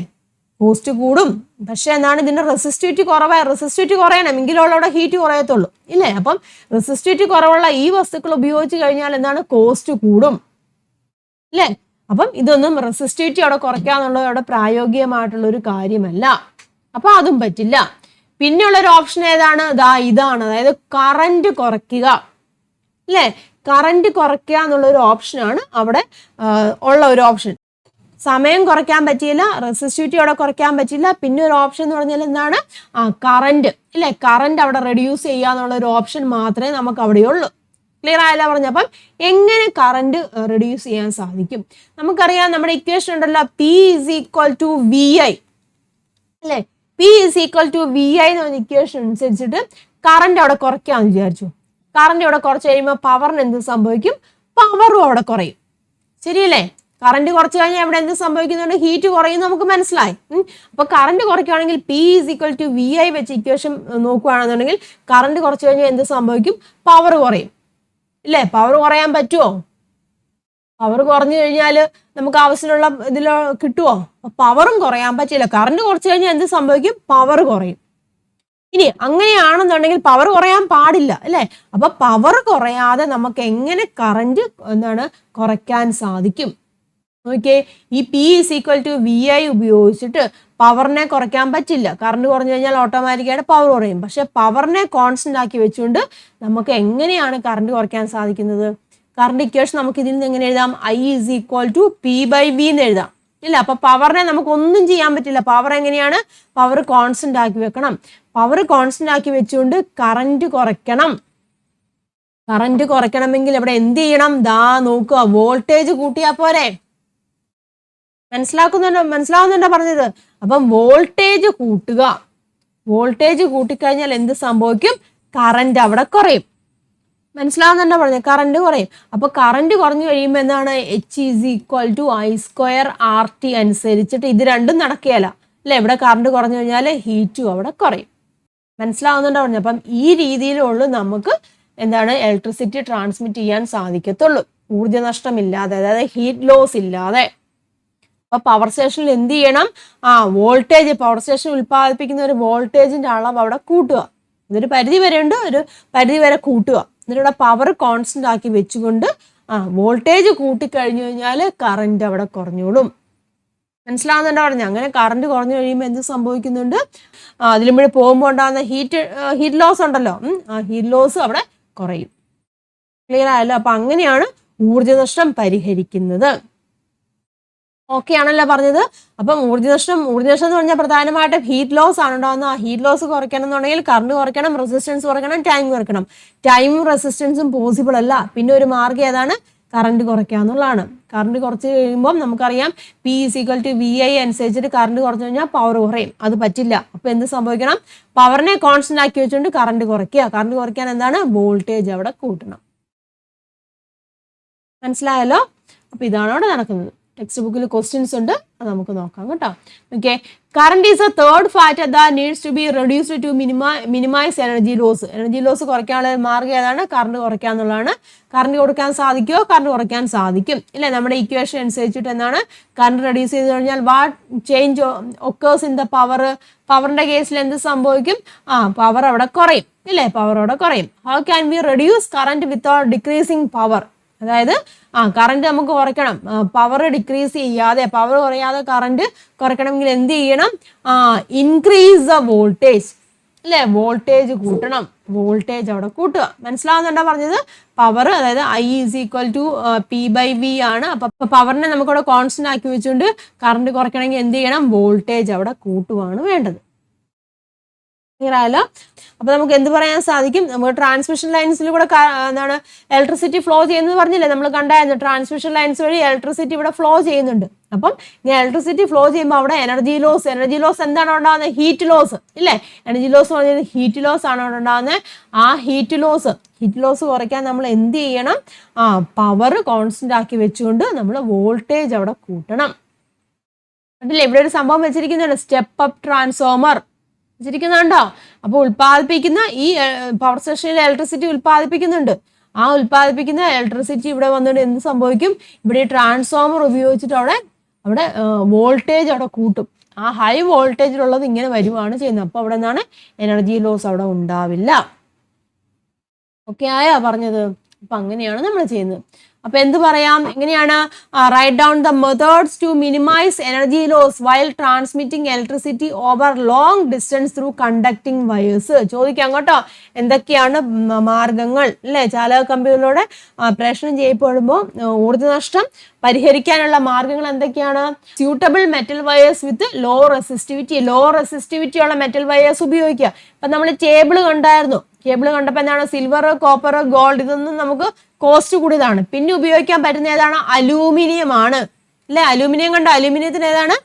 കോസ്റ്റ് കൂടും. പക്ഷെ എന്താണ്, ഇതിന്റെ റെസിസ്റ്റിവിറ്റി കുറവായ, റെസിസ്റ്റിവിറ്റി കുറയണം എങ്കിലുള്ള അവിടെ ഹീറ്റ് കുറയത്തുള്ളൂ ഇല്ലേ. അപ്പം റെസിസ്റ്റിവിറ്റി കുറവുള്ള ഈ വസ്തുക്കൾ ഉപയോഗിച്ച് കഴിഞ്ഞാൽ എന്താണ്, കോസ്റ്റ് കൂടും അല്ലേ. അപ്പം ഇതൊന്നും റെസിസ്റ്റിവിറ്റി അവിടെ കുറയ്ക്കാന്നുള്ളത് അവിടെ പ്രായോഗികമായിട്ടുള്ള ഒരു കാര്യമല്ല. അപ്പൊ അതും പറ്റില്ല. പിന്നെയുള്ളൊരു ഓപ്ഷൻ ഏതാണ്, ഇതാണ്, അതായത് കറന്റ് കുറയ്ക്കുക അല്ലേ. കറന്റ് കുറയ്ക്കുക എന്നുള്ളൊരു ഓപ്ഷനാണ് അവിടെ ഉള്ള ഒരു ഓപ്ഷൻ. സമയം കുറയ്ക്കാൻ പറ്റിയില്ല, റെസിസ്റ്റിവിറ്റി അവിടെ കുറയ്ക്കാൻ പറ്റില്ല. പിന്നെ ഒരു ഓപ്ഷൻ എന്ന് പറഞ്ഞാൽ എന്താണ്, കറന്റ് ഇല്ലേ, കറന്റ് അവിടെ റെഡ്യൂസ് ചെയ്യുക എന്നുള്ള ഒരു ഓപ്ഷൻ മാത്രമേ നമുക്ക് അവിടെയുള്ളൂ. ക്ലിയർ ആയല്ല പറഞ്ഞു? അപ്പം എങ്ങനെ കറന്റ് റെഡ്യൂസ് ചെയ്യാൻ സാധിക്കും? നമുക്കറിയാം, നമ്മുടെ ഇക്വേഷൻ ഉണ്ടല്ലോ, P=VI അല്ലേ. P=VI എന്ന് പറഞ്ഞ ഇക്വേഷൻ അനുസരിച്ചിട്ട് കറന്റ് അവിടെ കുറയ്ക്കാന്ന് വിചാരിച്ചു. കറന്റ് അവിടെ കുറച്ച് കഴിയുമ്പോൾ പവറിന് എന്ത് സംഭവിക്കും, പവറും അവിടെ കുറയും. ശരിയല്ലേ? കറന്റ് കുറച്ച് കഴിഞ്ഞാൽ അവിടെ എന്ത് സംഭവിക്കുന്നുണ്ട്, ഹീറ്റ് കുറയും, നമുക്ക് മനസ്സിലായി. അപ്പൊ കറന്റ് കുറയ്ക്കുകയാണെങ്കിൽ P=VI വെച്ച് ഇക്വേഷൻ നോക്കുകയാണെന്നുണ്ടെങ്കിൽ കറന്റ് കുറച്ച് കഴിഞ്ഞാൽ എന്ത് സംഭവിക്കും, പവർ കുറയും ഇല്ലേ. പവർ കുറയാൻ പറ്റുമോ? പവർ കുറഞ്ഞു കഴിഞ്ഞാൽ നമുക്ക് ആവശ്യമുള്ള ഇതിൽ കിട്ടുമോ? പവറും കുറയാൻ പറ്റില്ല. കറന്റ് കുറച്ച് കഴിഞ്ഞാൽ എന്ത് സംഭവിക്കും, പവർ കുറയും. ഇനി അങ്ങനെയാണെന്നുണ്ടെങ്കിൽ പവർ കുറയാൻ പാടില്ല അല്ലേ. അപ്പൊ പവർ കുറയാതെ നമുക്ക് എങ്ങനെ കറന്റ് എന്താണ് കുറയ്ക്കാൻ സാധിക്കും? ഓക്കെ, ഈ P=VI ഉപയോഗിച്ചിട്ട് പവറിനെ കുറയ്ക്കാൻ പറ്റില്ല. കറണ്ട് കുറഞ്ഞു കഴിഞ്ഞാൽ ഓട്ടോമാറ്റിക്കായിട്ട് പവർ കുറയും. പക്ഷെ പവറിനെ കോൺസ്റ്റന്റ് ആക്കി വെച്ചുകൊണ്ട് നമുക്ക് എങ്ങനെയാണ് കറണ്ട് കുറയ്ക്കാൻ സാധിക്കുന്നത്? കറണ്ട് ഇക്വേഷൻ നമുക്ക് ഇതിൽ നിന്ന് എങ്ങനെ എഴുതാം, I=P/V എന്ന് എഴുതാം ഇല്ല. അപ്പൊ പവറിനെ നമുക്ക് ഒന്നും ചെയ്യാൻ പറ്റില്ല. പവർ എങ്ങനെയാണ്, പവർ കോൺസ്റ്റന്റ് ആക്കി വെക്കണം. പവർ കോൺസ്റ്റന്റ് ആക്കി വെച്ചുകൊണ്ട് കറന്റ് കുറയ്ക്കണം. കറന്റ് കുറയ്ക്കണമെങ്കിൽ ഇവിടെ എന്ത് ചെയ്യണം, നോക്കുക, വോൾട്ടേജ് കൂട്ടിയാ പോരെ. മനസ്സിലാവുന്നുണ്ടോ പറഞ്ഞത്? അപ്പം വോൾട്ടേജ് കൂട്ടുക. വോൾട്ടേജ് കൂട്ടിക്കഴിഞ്ഞാൽ എന്ത് സംഭവിക്കും, കറന്റ് അവിടെ കുറയും. മനസ്സിലാവുന്നുണ്ടോ പറഞ്ഞത്? കറന്റ് കുറയും. അപ്പൊ കറന്റ് കുറഞ്ഞു കഴിയുമ്പോൾ എന്താണ്, H=I²RT അനുസരിച്ചിട്ട് ഇത് രണ്ടും നടക്കുകയല്ല അല്ലെ. ഇവിടെ കറന്റ് കുറഞ്ഞു കഴിഞ്ഞാൽ ഹീറ്റും അവിടെ കുറയും. മനസ്സിലാവുന്നുണ്ടോ പറഞ്ഞത്? അപ്പം ഈ രീതിയിലുള്ളൂ നമുക്ക് എന്താണ് ഇലക്ട്രിസിറ്റി ട്രാൻസ്മിറ്റ് ചെയ്യാൻ സാധിക്കത്തുള്ളൂ, ഊർജ്ജനഷ്ടമില്ലാതെ, അതായത് ഹീറ്റ് ലോസ് ഇല്ലാതെ. അപ്പൊ പവർ സ്റ്റേഷനിൽ എന്ത് ചെയ്യണം, വോൾട്ടേജ്, പവർ സ്റ്റേഷൻ ഉൽപ്പാദിപ്പിക്കുന്ന ഒരു വോൾട്ടേജിന്റെ അളവ് അവിടെ കൂട്ടുക. ഇതൊരു പരിധി വരെ ഉണ്ട്, ഒരു പരിധി വരെ കൂട്ടുക. എന്നിട്ട് പവർ കോൺസ്റ്റന്റ് ആക്കി വെച്ചുകൊണ്ട് വോൾട്ടേജ് കൂട്ടിക്കഴിഞ്ഞു കഴിഞ്ഞാൽ കറന്റ് അവിടെ കുറഞ്ഞോളും. മനസ്സിലാവുന്നുണ്ടോ പറഞ്ഞു? അങ്ങനെ കറണ്ട് കുറഞ്ഞു കഴിയുമ്പോൾ എന്ത് സംഭവിക്കുന്നുണ്ട്? അതിലുമ്പഴേ പോകുമ്പോൾ ഉണ്ടാകുന്ന ഹീറ്റ് ലോസ് ഉണ്ടല്ലോ, ആ ഹീറ്റ് ലോസ് അവിടെ കുറയും. ക്ലിയർ ആയല്ലോ? അപ്പൊ അങ്ങനെയാണ് ഊർജ്ജനഷ്ടം പരിഹരിക്കുന്നത്. ഓക്കെ ആണല്ലോ പറഞ്ഞത്? അപ്പം ഊർജ്ജനഷ്ടം എന്ന് പറഞ്ഞാൽ പ്രധാനമായിട്ടും ഹീറ്റ് ലോസ് ആണ് ഉണ്ടാകുന്നത്. ആ ഹീറ്റ് ലോസ് കുറയ്ക്കണം എന്നുണ്ടെങ്കിൽ കറണ്ട് കുറയ്ക്കണം, റെസിസ്റ്റൻസ് കുറയ്ക്കണം, ടൈം കുറയ്ക്കണം. ടൈമും റെസിസ്റ്റൻസും പോസിബിൾ അല്ല. പിന്നെ ഒരു മാർഗ്ഗം ഏതാണ്? കറണ്ട് കുറയ്ക്കുക എന്നുള്ളതാണ്. കറണ്ട് കുറച്ച് കഴിയുമ്പോൾ നമുക്കറിയാം P=VI അനുസരിച്ചിട്ട് കറണ്ട് കുറച്ചു കഴിഞ്ഞാൽ പവർ കുറയും. അത് പറ്റില്ല. അപ്പൊ എന്ത് സംഭവിക്കണം? പവറിനെ കോൺസ്റ്റന്റ് ആക്കി വെച്ചുകൊണ്ട് കറണ്ട് കുറയ്ക്കുക. കറണ്ട് കുറയ്ക്കാൻ എന്താണ്? വോൾട്ടേജ് അവിടെ കൂട്ടണം. മനസ്സിലായല്ലോ? അപ്പൊ ഇതാണ് അവിടെ നടക്കുന്നത്. ടെക്സ്റ്റ് ബുക്കിൽ ക്വസ്റ്റ്യൻസ് ഉണ്ട്, അത് നമുക്ക് നോക്കാം കേട്ടോ. Okay, current is a third factor that needs to be reduced to minimise energy loss. Energy loss കുറയ്ക്കാനുള്ള മാർഗ്ഗം ഏതാണ്? കറണ്ട് കുറയ്ക്കുക എന്നുള്ളതാണ്. കറണ്ട് കൊടുക്കാൻ സാധിക്കുമോ? കറണ്ട് കുറയ്ക്കാൻ സാധിക്കും, ഇല്ലേ? നമ്മുടെ ഇക്വേഷൻ അനുസരിച്ചിട്ട് എന്താണ്? കറണ്ട് റെഡ്യൂസ് ചെയ്ത് കഴിഞ്ഞാൽ what change occurs in the power? പവറിന്റെ കേസിൽ എന്ത് സംഭവിക്കും? പവർ അവിടെ കുറയും, ഇല്ലേ? പവർ അവിടെ കുറയും. How can we reduce current without decreasing power? അതായത് കറണ്ട് നമുക്ക് കുറയ്ക്കണം, പവർ ഡിക്രീസ് ചെയ്യാതെ, പവർ കുറയാതെ കറണ്ട് കുറയ്ക്കണമെങ്കിൽ എന്ത് ചെയ്യണം? ഇൻക്രീസ് ദ വോൾട്ടേജ്, അല്ലേ? വോൾട്ടേജ് കൂട്ടണം. വോൾട്ടേജ് അവിടെ കൂട്ടുക. മനസ്സിലാവുന്നുണ്ടോ പറഞ്ഞത്? പവർ, അതായത് I=P/V ആണ്. അപ്പൊ പവറിനെ നമുക്കവിടെ കോൺസ്റ്റന്റ് ആക്കി വെച്ചുകൊണ്ട് കറണ്ട് കുറയ്ക്കണമെങ്കിൽ എന്ത് ചെയ്യണം? വോൾട്ടേജ് അവിടെ കൂട്ടുകയാണ് വേണ്ടത്. ക്ലിയർ ആയല്ലോ? അപ്പൊ നമുക്ക് എന്ത് പറയാൻ സാധിക്കും? നമുക്ക് ട്രാൻസ്മിഷൻ ലൈൻസിൽ കൂടെ എന്താണ് ഇലക്ട്രിസിറ്റി ഫ്ലോ ചെയ്യുന്നത് പറഞ്ഞില്ലേ? നമ്മൾ കണ്ടായിരുന്നു, ട്രാൻസ്മിഷൻ ലൈൻസ് വഴി ഇലക്ട്രിസിറ്റി ഇവിടെ ഫ്ലോ ചെയ്യുന്നുണ്ട്. അപ്പം ഇങ്ങനെ ഇലക്ട്രിസിറ്റി ഫ്ലോ ചെയ്യുമ്പോൾ അവിടെ എനർജി ലോസ് എന്താണ് ഉണ്ടാകുന്നത്? ഹീറ്റ് ലോസ്, ഇല്ലേ? എനർജി ലോസ് പറഞ്ഞത് ഹീറ്റ് ലോസ് ആണ് അവിടെ ഉണ്ടാകുന്നത്. ആ ഹീറ്റ് ലോസ് കുറയ്ക്കാൻ നമ്മൾ എന്ത് ചെയ്യണം? പവർ കോൺസ്റ്റന്റ് ആക്കി വെച്ചുകൊണ്ട് നമ്മൾ വോൾട്ടേജ് അവിടെ കൂട്ടണം. കണ്ടില്ലേ? ഇവിടെ ഒരു സംഭവം വെച്ചിരിക്കുന്നുണ്ട്, സ്റ്റെപ്പ് അപ്പ് ട്രാൻസ്ഫോമർ വെച്ചിരിക്കുന്നുണ്ടോ? അപ്പൊ ഉൽപ്പാദിപ്പിക്കുന്ന ഈ പവർ സ്റ്റേഷനിൽ ഇലക്ട്രിസിറ്റി ഉൽപ്പാദിപ്പിക്കുന്നുണ്ട്. ആ ഉൽപ്പാദിപ്പിക്കുന്ന ഇലക്ട്രിസിറ്റി ഇവിടെ വന്നിട്ട് എന്ത് സംഭവിക്കും? ഇവിടെ ട്രാൻസ്ഫോമർ ഉപയോഗിച്ചിട്ട് അവിടെ വോൾട്ടേജ് അവിടെ കൂട്ടും. ആ ഹൈ വോൾട്ടേജിലുള്ളത് ഇങ്ങനെ വരുവാണ് ചെയ്യുന്നത്. അപ്പൊ അവിടെ എന്താണ്? എനർജി ലോസ് അവിടെ ഉണ്ടാവില്ല. ഓക്കെ ആയാ പറഞ്ഞത്? അപ്പൊ അങ്ങനെയാണ് നമ്മൾ ചെയ്യുന്നത്. അപ്പൊ എന്ത് പറയാം? എങ്ങനെയാണ്? Write down the methods to minimise energy loss while transmitting electricity over long distance through conducting wires. ചോദിക്കാം കേട്ടോ, എന്തൊക്കെയാണ് മാർഗങ്ങൾ, അല്ലെ? ചാലക കമ്പികളിലൂടെ പ്രേഷണം ചെയ്യപ്പെടുമ്പോൾ ഊർജ്ജനഷ്ടം പരിഹരിക്കാനുള്ള മാർഗങ്ങൾ എന്തൊക്കെയാണ്? Suitable metal wires with low resistivity ഉള്ള മെറ്റൽ വയേഴ്സ് ഉപയോഗിക്കുക. ഇപ്പൊ നമ്മൾ കേബിൾ കണ്ടപ്പോൾ എന്താണ്? സിൽവർ, കോപ്പർ, ഗോൾഡ്, ഇതൊന്നും നമുക്ക് കോസ്റ്റ് കൂടിയതാണ്. പിന്നെ ഉപയോഗിക്കാൻ പറ്റുന്ന ഏതാണ്? അലൂമിനിയം ആണ്, അല്ലെ? അലൂമിനിയം അലൂമിനിയത്തിന് ഏതാണ്?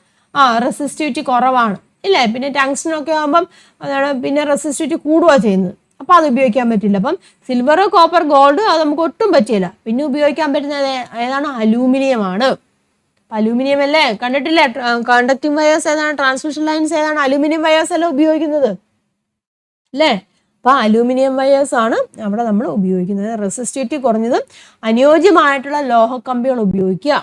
റെസിസ്റ്റിവിറ്റി കുറവാണ്, ഇല്ലേ? പിന്നെ ടങ്സ്റ്റനൊക്കെ ആകുമ്പം അതാണ് പിന്നെ റെസിസ്റ്റിവിറ്റി കൂടുക ചെയ്യുന്നത്. അപ്പൊ അത് ഉപയോഗിക്കാൻ പറ്റില്ല. അപ്പം സിൽവർ, കോപ്പർ, ഗോൾഡ് അത് നമുക്ക് ഒട്ടും പറ്റില്ല. പിന്നെ ഉപയോഗിക്കാൻ പറ്റുന്നത് ഏതാണ്? അലൂമിനിയം ആണ്. അലൂമിനിയം അല്ലേ? കണ്ടിട്ടില്ലേ? കണ്ടക്ടിങ് വയേഴ്സ് ഏതാണ്? ട്രാൻസ്മിഷൻ ലൈൻസ് ഏതാണ്? അലൂമിനിയം വയേഴ്സ് അല്ല ഉപയോഗിക്കുന്നത്, അല്ലേ? അപ്പൊ അലൂമിനിയം വയേഴ്സ് ആണ് അവിടെ നമ്മൾ ഉപയോഗിക്കുന്നത്. റെസിസ്റ്റിവിറ്റി കുറഞ്ഞതും അനുയോജ്യമായിട്ടുള്ള ലോഹക്കമ്പികൾ ഉപയോഗിക്കുക,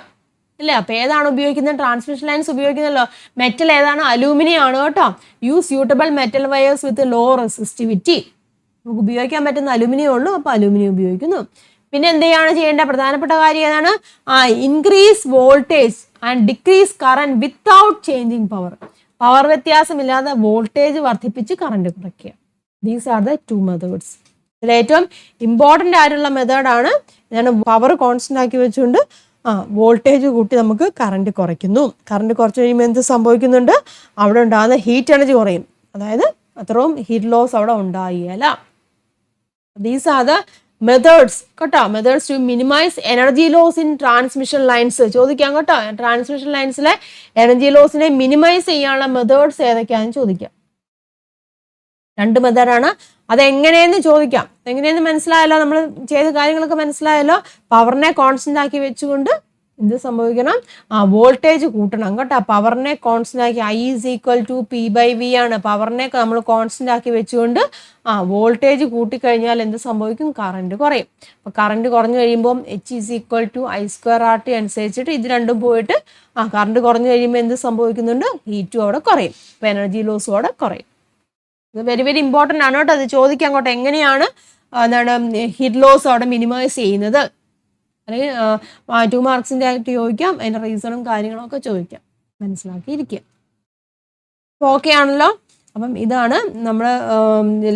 അല്ലേ? അപ്പൊ ഏതാണ് ഉപയോഗിക്കുന്നത്? ട്രാൻസ്മിഷൻ ലൈൻസ് ഉപയോഗിക്കുന്നല്ലോ. മെറ്റൽ ഏതാണ്? അലൂമിനിയം ആണ് കേട്ടോ. Use suitable metal wires with low resistivity. നമുക്ക് ഉപയോഗിക്കാൻ പറ്റുന്ന അലൂമിനിയം ഉള്ളൂ, അപ്പൊ അലൂമിനിയം ഉപയോഗിക്കുന്നു. പിന്നെ എന്തെയാണ് ചെയ്യേണ്ട? പ്രധാനപ്പെട്ട കാര്യം ഏതാണ്? Increase voltage and decrease current without changing power. Power വ്യത്യാസമില്ലാതെ വോൾട്ടേജ് വർദ്ധിപ്പിച്ച് കറന്റ് കുറയ്ക്കുക. These are the 2 methods. ഇതിൽ ഏറ്റവും ഇമ്പോർട്ടൻ്റ് ആയിട്ടുള്ള മെത്തേഡാണ് ഞാൻ പവർ കോൺസ്റ്റന്റ് ആക്കി വെച്ചുകൊണ്ട് വോൾട്ടേജ് കൂട്ടി നമുക്ക് കറണ്ട് കുറയ്ക്കുന്നു. കറണ്ട് കുറച്ച് കഴിയുമ്പോൾ എന്ത് സംഭവിക്കുന്നുണ്ട്? അവിടെ ഉണ്ടാകുന്ന ഹീറ്റ് എനർജി കുറയും. അതായത് അത്രയും ഹീറ്റ് ലോസ് അവിടെ ഉണ്ടായില്ല. ദീസ് ആർ ദ മെത്തേഡ്സ് കേട്ടോ. Methods to minimise energy loss in transmission lines. ചോദിക്കാം കേട്ടോ, ട്രാൻസ്മിഷൻ ലൈൻസിലെ എനർജി ലോസിനെ മിനിമൈസ് ചെയ്യാനുള്ള മെത്തേഡ്സ് ഏതൊക്കെയാണെന്ന് ചോദിക്കാം. 2 മെത്തേഡാണ്. അതെങ്ങനെയെന്ന് ചോദിക്കാം. എങ്ങനെയെന്ന് മനസ്സിലായല്ലോ? നമ്മൾ ചെയ്ത കാര്യങ്ങളൊക്കെ മനസ്സിലായല്ലോ? പവറിനെ കോൺസ്റ്റന്റ് ആക്കി വെച്ചുകൊണ്ട് എന്ത് സംഭവിക്കണം? വോൾട്ടേജ് കൂട്ടണം കേട്ടോ. പവറിനെ കോൺസ്റ്റന്റ് ആക്കി I=P/V ആണ്. പവറിനെ നമ്മൾ കോൺസ്റ്റന്റ് ആക്കി വെച്ചുകൊണ്ട് വോൾട്ടേജ് കൂട്ടിക്കഴിഞ്ഞാൽ എന്ത് സംഭവിക്കും? കറണ്ട് കുറയും. അപ്പൊ കറണ്ട് കുറഞ്ഞു കഴിയുമ്പോൾ H=I²RT അനുസരിച്ചിട്ട് ഇത് രണ്ടും പോയിട്ട് കറണ്ട് കുറഞ്ഞു കഴിയുമ്പോൾ എന്ത് സംഭവിക്കുന്നുണ്ട്? ഹീറ്റും അവിടെ കുറയും. അപ്പൊ എനർജി ലോസും അവിടെ കുറയും. ഇത് വെരി വെരി ഇമ്പോർട്ടൻ്റ് ആണ് കേട്ടോ. അത് ചോദിക്കാം അങ്ങോട്ട്, എങ്ങനെയാണ് ഹീറ്റ് ലോസ് അവിടെ മിനിമൈസ് ചെയ്യുന്നത്? അല്ലെങ്കിൽ 2 മാർക്സിൻ്റെ ആയിട്ട് ചോദിക്കാം, അതിൻ്റെ റീസണും കാര്യങ്ങളും ഒക്കെ ചോദിക്കാം. മനസ്സിലാക്കിയിരിക്കുക. ഓക്കെ ആണല്ലോ. അപ്പം ഇതാണ് നമ്മൾ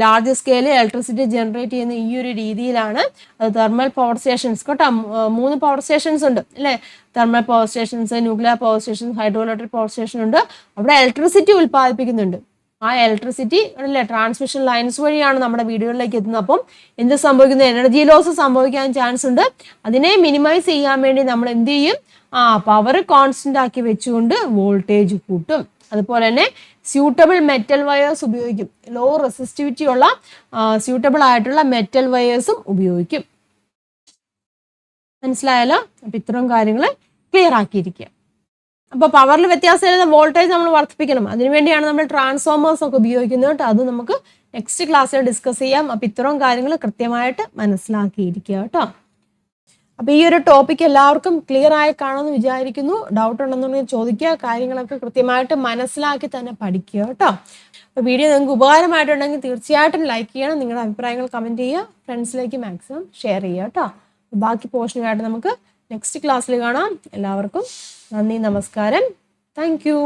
ലാർജ് സ്കെയിലിൽ ഇലക്ട്രിസിറ്റി ജനറേറ്റ് ചെയ്യുന്ന ഈ ഒരു രീതിയിലാണ്. അത് തെർമൽ പവർ സ്റ്റേഷൻസ് കേട്ടോ. 3 പവർ സ്റ്റേഷൻസ് ഉണ്ട് അല്ലേ? Thermal power stations, nuclear power stations, hydro electric power station ഉണ്ട്. അവിടെ ഇലക്ട്രിസിറ്റി ഉൽപ്പാദിപ്പിക്കുന്നുണ്ട്. ആ ഇലക്ട്രിസിറ്റി അല്ലേ ട്രാൻസ്മിഷൻ ലൈൻസ് വഴിയാണ് നമ്മുടെ വീടുകളിലേക്ക് എത്തുന്നത്. അപ്പം എന്ത് സംഭവിക്കുന്നു? എനർജി ലോസ് സംഭവിക്കാൻ ചാൻസ് ഉണ്ട്. അതിനെ മിനിമൈസ് ചെയ്യാൻ വേണ്ടി നമ്മൾ എന്ത് ചെയ്യും? പവർ കോൺസ്റ്റന്റ് ആക്കി വെച്ചുകൊണ്ട് വോൾട്ടേജ് കൂട്ടും. അതുപോലെ തന്നെ സ്യൂട്ടബിൾ മെറ്റൽ വയേഴ്സ് ഉപയോഗിക്കും. ലോ റെസിസ്റ്റിവിറ്റി ഉള്ള സ്യൂട്ടബിൾ ആയിട്ടുള്ള മെറ്റൽ വയേഴ്സും ഉപയോഗിക്കും. മനസ്സിലായല്ലോ? അപ്പൊ ഇത്തരം കാര്യങ്ങൾ ക്ലിയർ ആക്കിയിരിക്കുക. അപ്പോൾ പവറിൽ വ്യത്യാസം വരുന്ന വോൾട്ടേജ് നമ്മൾ വർദ്ധിപ്പിക്കണം. അതിനുവേണ്ടിയാണ് നമ്മൾ ട്രാൻസ്ഫോമേഴ്സ് ഒക്കെ ഉപയോഗിക്കുന്നത് കേട്ടോ. അത് നമുക്ക് നെക്സ്റ്റ് ക്ലാസ്സിൽ ഡിസ്കസ് ചെയ്യാം. അപ്പം ഇത്തരം കാര്യങ്ങൾ കൃത്യമായിട്ട് മനസ്സിലാക്കിയിരിക്കുക കേട്ടോ. അപ്പോൾ ഈ ഒരു ടോപ്പിക് എല്ലാവർക്കും ക്ലിയർ ആയി കാണുമെന്ന് വിചാരിക്കുന്നു. ഡൗട്ട് ഉണ്ടെന്നുണ്ടെങ്കിൽ ചോദിക്കുക. കാര്യങ്ങളൊക്കെ കൃത്യമായിട്ട് മനസ്സിലാക്കി തന്നെ പഠിക്കുക കേട്ടോ. അപ്പോൾ വീഡിയോ നിങ്ങൾക്ക് ഉപകാരമായിട്ടുണ്ടെങ്കിൽ തീർച്ചയായിട്ടും ലൈക്ക് ചെയ്യണം. നിങ്ങളുടെ അഭിപ്രായങ്ങൾ കമൻറ്റ് ചെയ്യുക. ഫ്രണ്ട്സിലേക്ക് മാക്സിമം ഷെയർ ചെയ്യുക കേട്ടോ. ബാക്കി പോർഷനുമായിട്ട് നമുക്ക് നെക്സ്റ്റ് ക്ലാസ്സിൽ കാണാം. എല്ലാവർക്കും നന്ദി, നമസ്കാരം. Thank you.